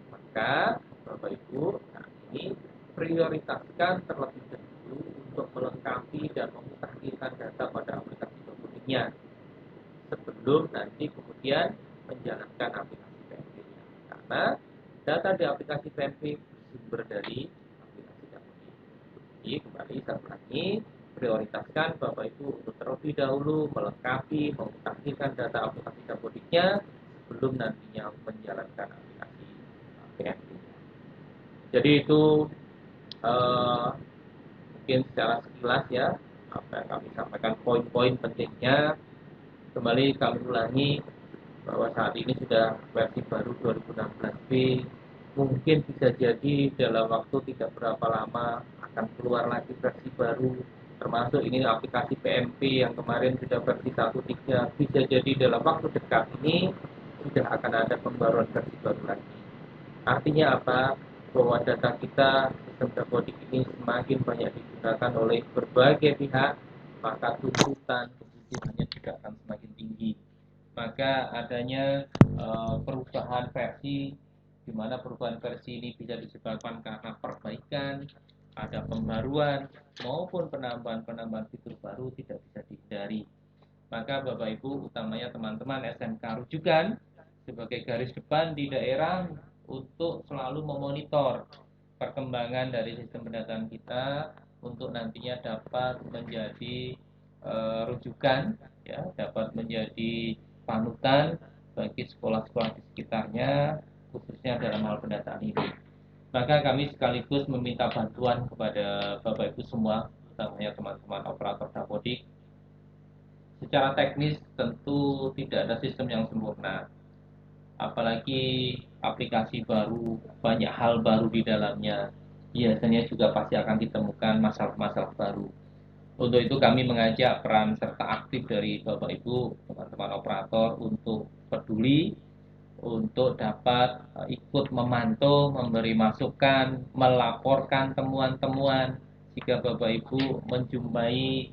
Maka Bapak Ibu, nah ini prioritaskan terlebih dahulu untuk melengkapi dan memutakhirkan data pada aplikasi Dapodiknya sebelum nanti kemudian menjalankan aplikasi PMP-nya. Karena data di aplikasi PMP bersumber dari aplikasi Dapodik. Jadi kembali saya ulangi, prioritaskan Bapak Ibu untuk terlebih dahulu melengkapi, memutakhirkan data aplikasi Dapodiknya sebelum nantinya menjalankan aplikasi PMP. Jadi itu mungkin secara sekilas ya apa yang kami sampaikan poin-poin pentingnya. Kembali kami ulangi bahwa saat ini sudah versi baru 2016B, mungkin bisa jadi dalam waktu tidak berapa lama akan keluar lagi versi baru, termasuk ini aplikasi PMP yang kemarin sudah versi 1.3, bisa jadi dalam waktu dekat ini sudah akan ada pembaruan versi baru lagi. Artinya apa? Bahwa data kita, sistem Dapodik ini semakin banyak digunakan oleh berbagai pihak, maka tuntutan kebutuhannya juga akan semakin tinggi. Maka adanya perubahan versi, di mana perubahan versi ini bisa disebabkan karena perbaikan, ada pembaruan, maupun penambahan fitur baru tidak bisa dihindari. Maka Bapak Ibu, utamanya teman-teman SMK rujukan sebagai garis depan di daerah untuk selalu memonitor perkembangan dari sistem pendataan kita untuk nantinya dapat menjadi rujukan, ya, dapat menjadi panutan bagi sekolah-sekolah di sekitarnya, khususnya dalam hal pendataan ini. Maka kami sekaligus meminta bantuan kepada Bapak Ibu semua, utamanya teman-teman operator Dapodik. Secara teknis tentu tidak ada sistem yang sempurna. Apalagi aplikasi baru, banyak hal baru di dalamnya, biasanya juga pasti akan ditemukan masalah-masalah baru. Untuk itu kami mengajak peran serta aktif dari Bapak Ibu, teman-teman operator untuk peduli, untuk dapat ikut memantau, memberi masukan, melaporkan temuan-temuan jika Bapak Ibu menjumpai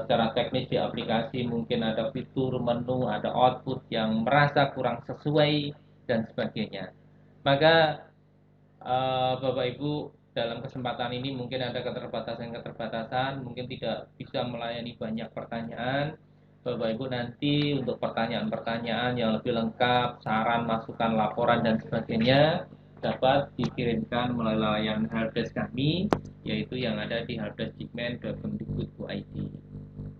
secara teknis di aplikasi mungkin ada fitur menu, ada output yang merasa kurang sesuai dan sebagainya. Maka Bapak Ibu dalam kesempatan ini mungkin ada keterbatasan-keterbatasan, mungkin tidak bisa melayani banyak pertanyaan. Bapak Ibu nanti untuk pertanyaan-pertanyaan yang lebih lengkap, saran, masukan, laporan dan sebagainya dapat dikirimkan melalui layanan helpdesk kami, yaitu yang ada di helpdesk.jikmen.kemdikbud.id.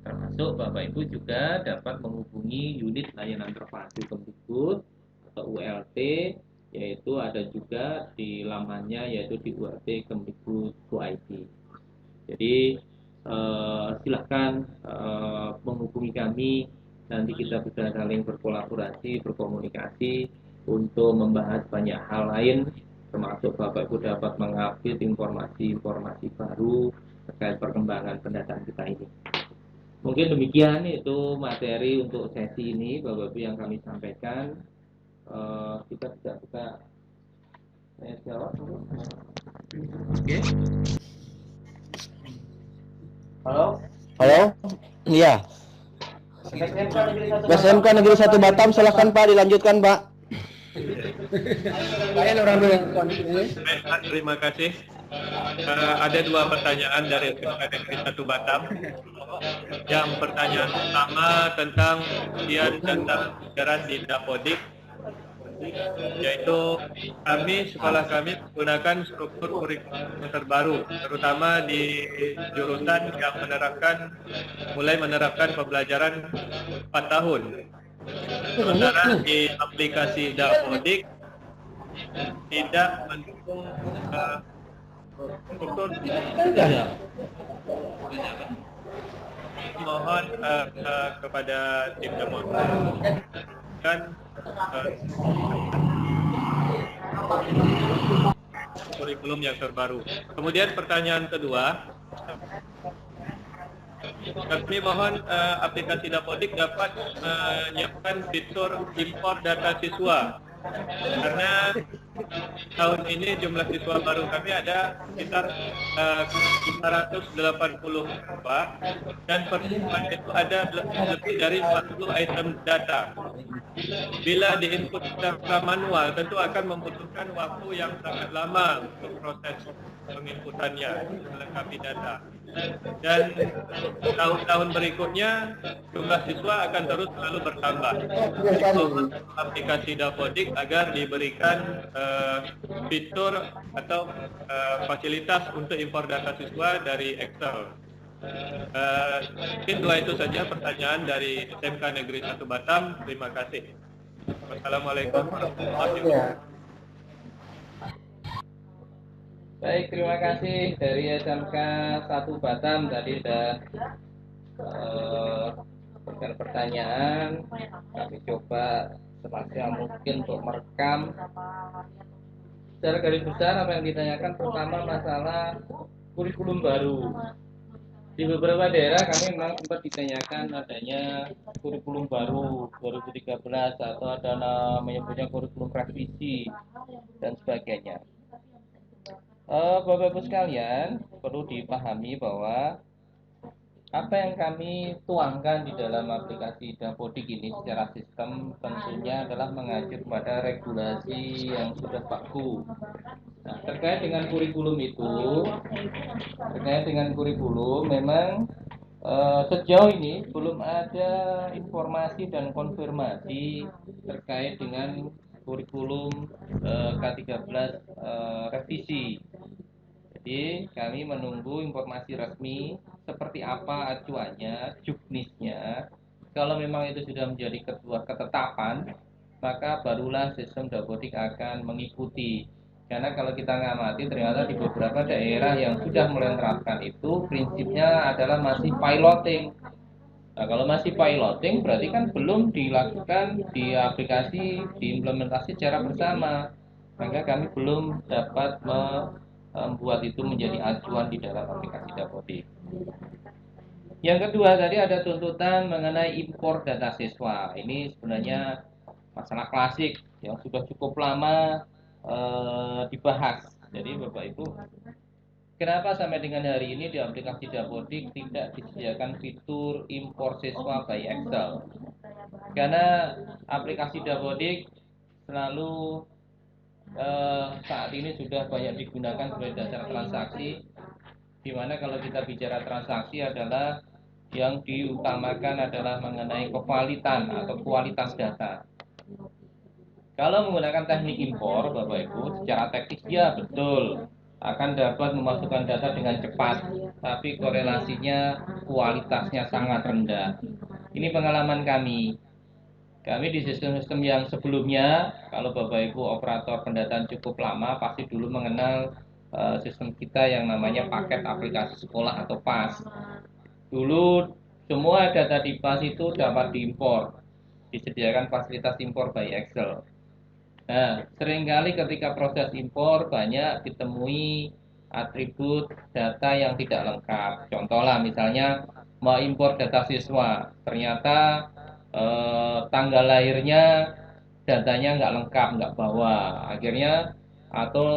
Termasuk Bapak Ibu juga dapat menghubungi unit layanan terpadu Kemdikbud atau ULT, yaitu ada juga di lamannya yaitu di ULT.kemdikbud.id. Jadi silahkan menghubungi kami, nanti kita bisa saling berkolaborasi, berkomunikasi untuk membahas banyak hal lain, termasuk Bapak Ibu dapat mengupdate informasi-informasi baru terkait perkembangan pendataan kita ini. Mungkin demikian itu materi untuk sesi ini Bapak Ibu yang kami sampaikan. Kita bisa saya jawab dulu. Oke. Halo. Halo? Iya. SMK Negeri 1 Batam, silahkan Pak, dilanjutkan Pak. Baik, Pak, terima kasih. Ada dua pertanyaan dari SMK Negeri 1 Batam. Yang pertanyaan pertama tentang ujian data pelajaran di Dapodik, yaitu sekolah kami menggunakan struktur kurikulum yang terbaru, terutama di jurusan yang mulai menerapkan pembelajaran 4 tahun. Sementara di aplikasi Dapodik tidak mendukung struktur. Mohon kepada tim Dapodik kan kurikulum yang terbaru. Kemudian pertanyaan kedua, kami mohon aplikasi Dapodik dapat menyiapkan fitur impor data siswa, karena tahun ini jumlah siswa baru kami ada sekitar 580 Pak, dan per siswa itu ada lebih dari 40 item data. Bila diinput secara manual, tentu akan membutuhkan waktu yang sangat lama untuk proses penginputannya, melengkapi data. Dan tahun-tahun berikutnya jumlah siswa akan terus selalu bertambah. Jadi, aplikasi Dapodik agar diberikan fitur atau fasilitas untuk impor data siswa dari Excel. Mungkin dua itu saja pertanyaan dari SMK Negeri 1 Batam. Terima kasih. Wassalamualaikum warahmatullahi wabarakatuh. Baik, terima kasih dari SMK 1 Batam tadi sudah berikan pertanyaan. Kami coba semaksimal mungkin untuk merekam. Secara garis besar apa yang ditanyakan pertama masalah kurikulum baru. Di beberapa daerah kami memang sempat ditanyakan adanya kurikulum baru 2013 atau ada menyebutnya kurikulum revisi dan sebagainya. Bapak Ibu sekalian, perlu dipahami bahwa apa yang kami tuangkan di dalam aplikasi Dapodik ini secara sistem tentunya adalah mengacu pada regulasi yang sudah baku. Nah, terkait dengan kurikulum memang sejauh ini belum ada informasi dan konfirmasi terkait dengan kurikulum K13 revisi. Jadi kami menunggu informasi resmi seperti apa acuannya, juknisnya. Kalau memang itu sudah menjadi sebuah ketetapan, maka barulah sistem Dapodik akan mengikuti. Karena kalau kita ngamati ternyata di beberapa daerah yang sudah mulai menerapkan itu prinsipnya adalah masih piloting. Nah, kalau masih piloting berarti kan belum dilakukan di aplikasi, diimplementasi secara bersama. Maka kami belum dapat membuat itu menjadi acuan di dalam aplikasi Dapodik. Yang kedua tadi ada tuntutan mengenai impor data siswa. Ini sebenarnya masalah klasik yang sudah cukup lama dibahas. Jadi Bapak Ibu, kenapa sampai dengan hari ini di aplikasi Dapodik tidak disediakan fitur impor siswa by Excel? Karena aplikasi Dapodik selalu saat ini sudah banyak digunakan sebagai dasar transaksi, di mana kalau kita bicara transaksi adalah yang diutamakan adalah mengenai kevalitan atau kualitas data. Kalau menggunakan teknik impor, Bapak Ibu, secara teknis ya betul akan dapat memasukkan data dengan cepat, tapi korelasinya kualitasnya sangat rendah. Ini pengalaman kami. Kami di sistem-sistem yang sebelumnya, kalau Bapak Ibu operator pendataan cukup lama, pasti dulu mengenal sistem kita yang namanya paket aplikasi sekolah atau PAS. Dulu semua data di PAS itu dapat diimpor, disediakan fasilitas impor by Excel. Nah, seringkali ketika proses impor banyak ditemui atribut data yang tidak lengkap. Contoh lah misalnya mau impor data siswa, ternyata tanggal lahirnya datanya nggak lengkap, nggak bawa. Akhirnya atau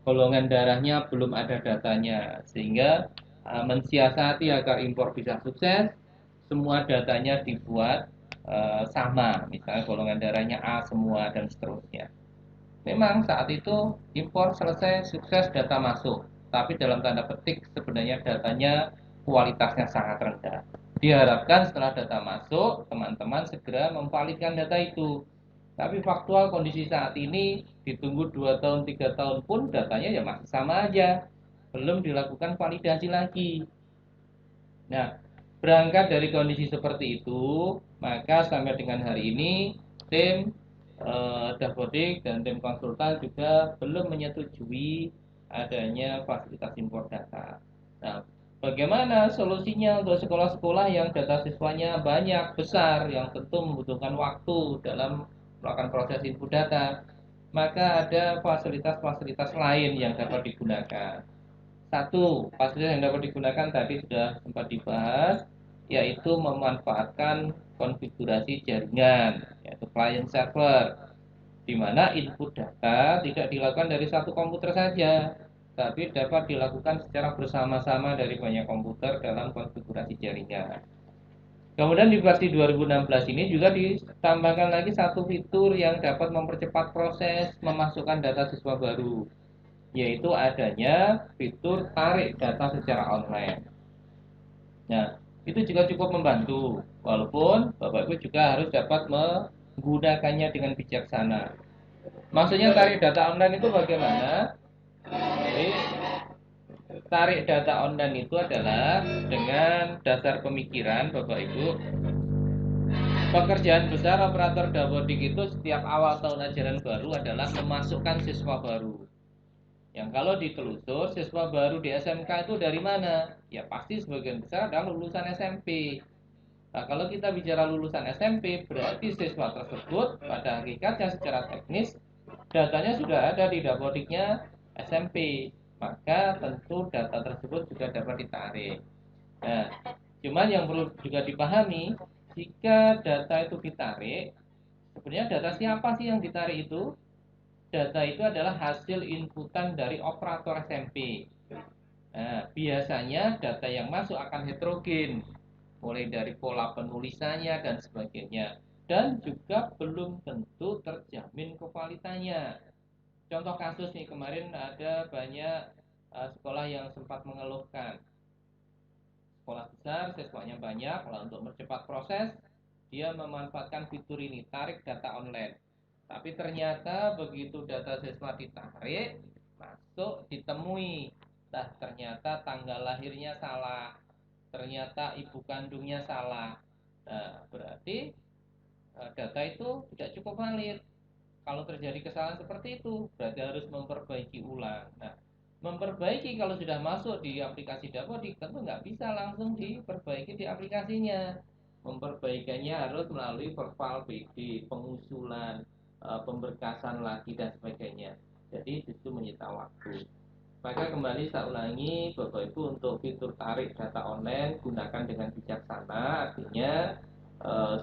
golongan darahnya belum ada datanya, sehingga mensiasati agar impor bisa sukses, semua datanya dibuat sama, misalnya golongan darahnya A semua dan seterusnya. Memang saat itu impor selesai, sukses, data masuk, tapi dalam tanda petik sebenarnya datanya kualitasnya sangat rendah. Diharapkan setelah data masuk, teman-teman segera memvalidkan data itu. Tapi faktual kondisi saat ini ditunggu 2 tahun, 3 tahun pun datanya ya masih sama aja, belum dilakukan validasi lagi. Nah, berangkat dari kondisi seperti itu, maka sampai dengan hari ini tim Dapodik dan tim konsultan juga belum menyetujui adanya fasilitas impor data. Nah, bagaimana solusinya untuk sekolah-sekolah yang data siswanya banyak, besar, yang tentu membutuhkan waktu dalam melakukan proses input data? Maka ada fasilitas-fasilitas lain yang dapat digunakan. Satu, fasilitas yang dapat digunakan tadi sudah sempat dibahas, yaitu memanfaatkan konfigurasi jaringan, yaitu client server, di mana input data tidak dilakukan dari satu komputer saja, tapi dapat dilakukan secara bersama-sama dari banyak komputer dalam konfigurasi jaringan. Kemudian di versi 2016 ini juga ditambahkan lagi satu fitur yang dapat mempercepat proses memasukkan data siswa baru, yaitu adanya fitur tarik data secara online. Nah, itu juga cukup membantu, walaupun Bapak Ibu juga harus dapat menggunakannya dengan bijaksana. Maksudnya tarik data online itu bagaimana? Jadi, tarik data online itu adalah dengan dasar pemikiran Bapak Ibu, pekerjaan besar operator Dapodik itu setiap awal tahun ajaran baru adalah memasukkan siswa baru. Yang kalau ditelusur siswa baru di SMK itu dari mana? Ya pasti sebagian besar adalah lulusan SMP. Nah, kalau kita bicara lulusan SMP, berarti siswa tersebut pada hakikatnya secara teknis datanya sudah ada di Dapodiknya SMP. Maka tentu data tersebut juga dapat ditarik. Nah, cuman yang perlu juga dipahami, jika data itu ditarik, sebenarnya data siapa sih yang ditarik itu? Data itu adalah hasil inputan dari operator SMP. Nah, biasanya data yang masuk akan heterogen, mulai dari pola penulisannya dan sebagainya, dan juga belum tentu terjamin kevalitannya. Contoh kasus nih, kemarin ada banyak sekolah yang sempat mengeluhkan, sekolah besar, siswanya banyak, lalu untuk mempercepat proses, dia memanfaatkan fitur ini, tarik data online. Tapi ternyata begitu data siswa ditarik, masuk, ditemui, ternyata tanggal lahirnya salah, ternyata ibu kandungnya salah. Nah, berarti data itu tidak cukup valid. Kalau terjadi kesalahan seperti itu, berarti harus memperbaiki ulang. Nah, memperbaiki kalau sudah masuk di aplikasi Dapodik, tentu nggak bisa langsung diperbaiki di aplikasinya. Memperbaikannya harus melalui perval BD, pengusulan, pemberkasan lagi dan sebagainya. Jadi itu menyita waktu. Maka kembali saya ulangi Bapak Ibu, untuk fitur tarik data online gunakan dengan bijaksana. Artinya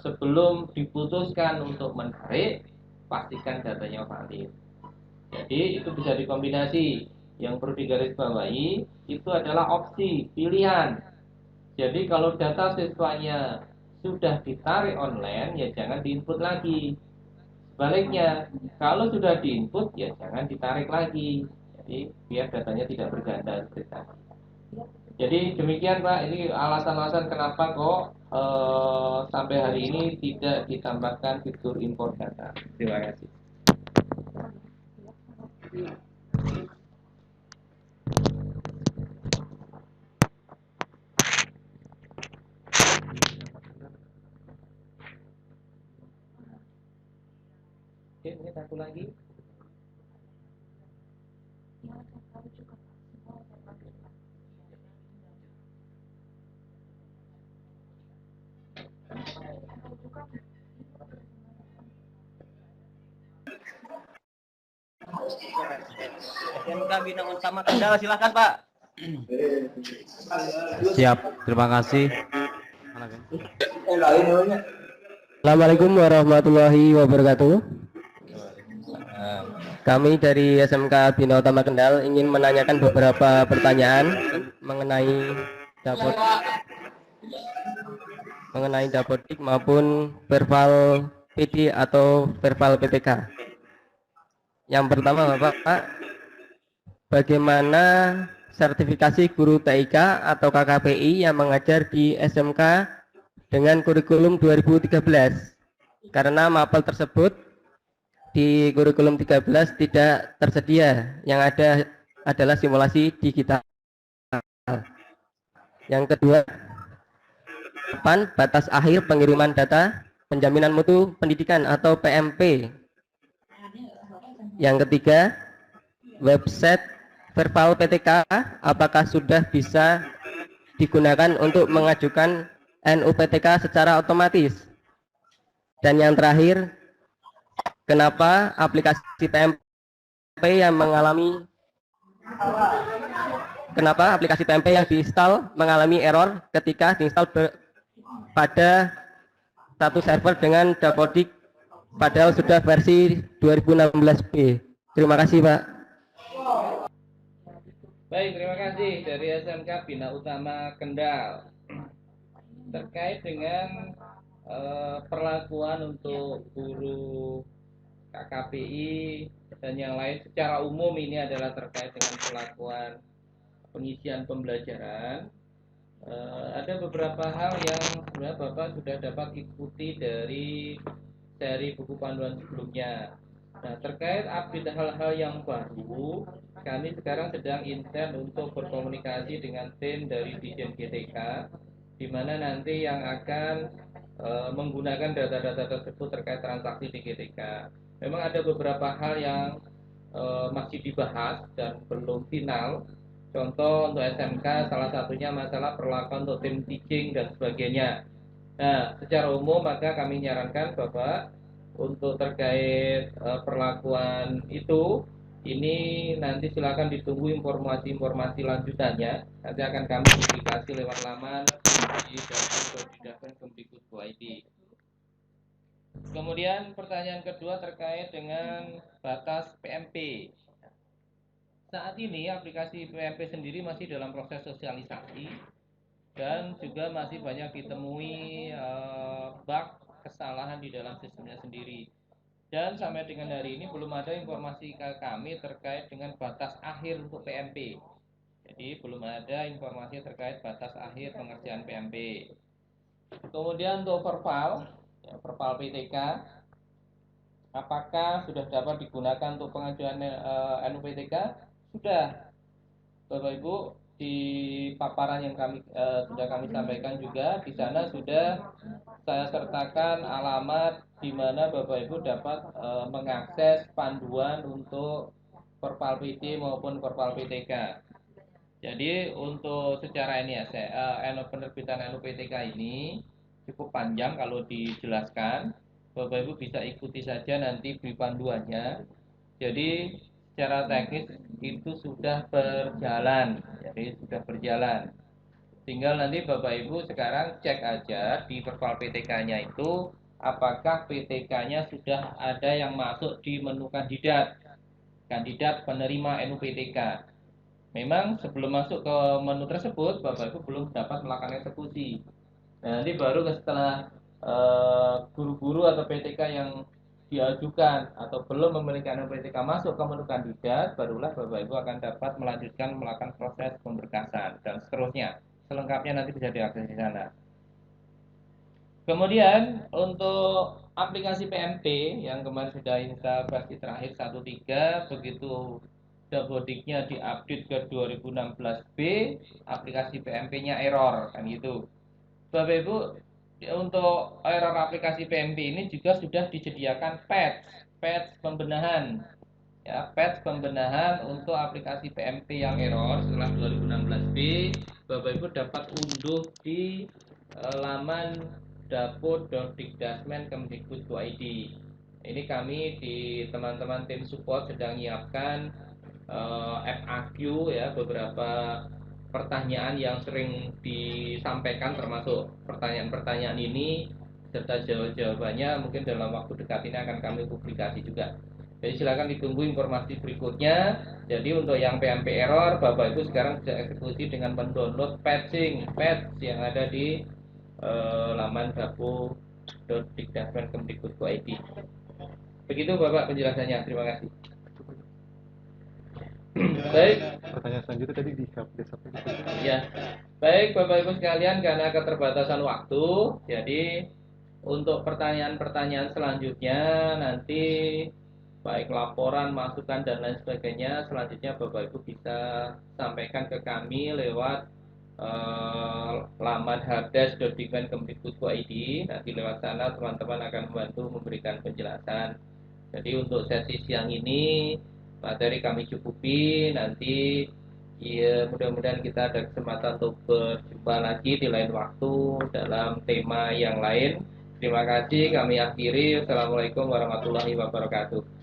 sebelum diputuskan untuk menarik, pastikan datanya valid. Jadi itu bisa dikombinasi. Yang perlu digarisbawahi itu adalah opsi pilihan. Jadi kalau data siswanya sudah ditarik online, ya jangan diinput lagi. Sebaliknya, kalau sudah diinput, ya jangan ditarik lagi. Jadi biar datanya tidak berganda seperti tadi. Jadi demikian Pak, ini alasan-alasan kenapa kok sampai hari ini tidak ditambahkan fitur import data. Terima kasih. Oke, ini satu lagi. SMK Bina Utama Kendal, silakan Pak. Siap, terima kasih. Assalamualaikum warahmatullahi wabarakatuh. Kami dari SMK Bina Utama Kendal ingin menanyakan beberapa pertanyaan mengenai dapodik maupun verbal PD atau verbal PPK. Yang pertama Bapak, bagaimana sertifikasi guru TIK atau KKPI yang mengajar di SMK dengan kurikulum 2013? Karena mapel tersebut di kurikulum 13 tidak tersedia, yang ada adalah simulasi digital. Yang kedua, kapan batas akhir pengiriman data penjaminan mutu pendidikan atau PMP? Yang ketiga, website verbal PTK apakah sudah bisa digunakan untuk mengajukan NUPTK secara otomatis? Dan yang terakhir, kenapa aplikasi PMP yang diinstal mengalami error ketika diinstal pada satu server dengan dapodik padahal sudah versi 2016B. Terima kasih Pak. Baik, terima kasih dari SMK Bina Utama Kendal. Terkait dengan perlakuan untuk guru KKPI dan yang lain secara umum, ini adalah terkait dengan perlakuan pengisian pembelajaran. Ada beberapa hal yang sebenarnya Bapak sudah dapat ikuti dari seri buku panduan sebelumnya. Nah, terkait update hal-hal yang baru, kami sekarang sedang intens untuk berkomunikasi dengan tim dari Dijen GTK, di mana nanti yang akan menggunakan data-data tersebut terkait transaksi di GTK. Memang ada beberapa hal yang masih dibahas dan belum final. Contoh untuk SMK, salah satunya masalah perlakuan untuk tim teaching dan sebagainya. Nah, secara umum maka kami nyarankan Bapak untuk terkait perlakuan itu, ini nanti silakan ditunggu informasi-informasi lanjutannya. Nanti akan kami publikasi lewat laman di data.didakmen.kemdikbud.id. Kemudian pertanyaan kedua terkait dengan batas PMP. Saat ini aplikasi PMP sendiri masih dalam proses sosialisasi dan juga masih banyak ditemui bug, kesalahan di dalam sistemnya sendiri. Dan sampai dengan hari ini belum ada informasi ke kami terkait dengan batas akhir untuk PMP. Jadi belum ada informasi terkait batas akhir pengerjaan PMP. Kemudian untuk verbal PTK, apakah sudah dapat digunakan untuk pengajuan NUPTK? Sudah, Bapak Ibu, di paparan yang sudah kami sampaikan juga, di sana sudah saya sertakan alamat di mana Bapak Ibu dapat mengakses panduan untuk verbal PT maupun verbal PTK. Jadi untuk secara ini penerbitan NUPTK ini cukup panjang kalau dijelaskan. Bapak Ibu bisa ikuti saja nanti di panduannya. Jadi secara teknis itu sudah berjalan, jadi sudah berjalan. Tinggal nanti Bapak Ibu sekarang cek aja di perpal PTK-nya itu apakah PTK-nya sudah ada yang masuk di menu kandidat penerima NUPTK. Memang sebelum masuk ke menu tersebut Bapak Ibu belum dapat melakukan eksekusi. Nah, nanti baru setelah guru-guru atau PTK yang diajukan atau belum memiliki NUPTK masuk ke menu kandidat, barulah Bapak Ibu akan dapat melanjutkan melakukan proses pemberkasan dan seterusnya. Selengkapnya nanti bisa diakses di sana. Kemudian untuk aplikasi PMP yang kemarin sudah install versi terakhir 1.3, begitu Dabodiknya diupdate ke 2016B, aplikasi PMP-nya error kan gitu. Bapak Ibu, untuk error aplikasi PMP ini juga sudah disediakan patch pembenahan. Ya, patch pembenahan untuk aplikasi PMP yang error setelah 2016B, Bapak Ibu dapat unduh di laman dapur.dikdasmen.kemdikbud.id. Ini kami di teman-teman tim support sedang menyiapkan FAQ ya, beberapa pertanyaan yang sering disampaikan termasuk pertanyaan-pertanyaan ini serta jawabannya mungkin dalam waktu dekat ini akan kami publikasi juga. Jadi silakan ditunggu informasi berikutnya. Jadi untuk yang PMP error, Bapak Ibu sekarang bisa eksekusi dengan mendownload patch yang ada di laman dapur.dikdasmen.kemdikbud.id. Begitu Bapak penjelasannya. Terima kasih. Baik. Pertanyaan selanjutnya tadi di update apa? Ya. Baik Bapak Ibu sekalian, karena keterbatasan waktu, jadi untuk pertanyaan-pertanyaan selanjutnya nanti baik laporan, masukan dan lain sebagainya selanjutnya Bapak Ibu bisa sampaikan ke kami lewat laman helpdesk.dikmen.kemdikbud.id. Nanti lewat sana teman-teman akan membantu memberikan penjelasan. Jadi untuk sesi siang ini materi kami cukupi. Nanti ya mudah-mudahan kita ada kesempatan untuk berjumpa lagi di lain waktu dalam tema yang lain. Terima kasih, kami akhiri. Wassalamualaikum warahmatullahi wabarakatuh.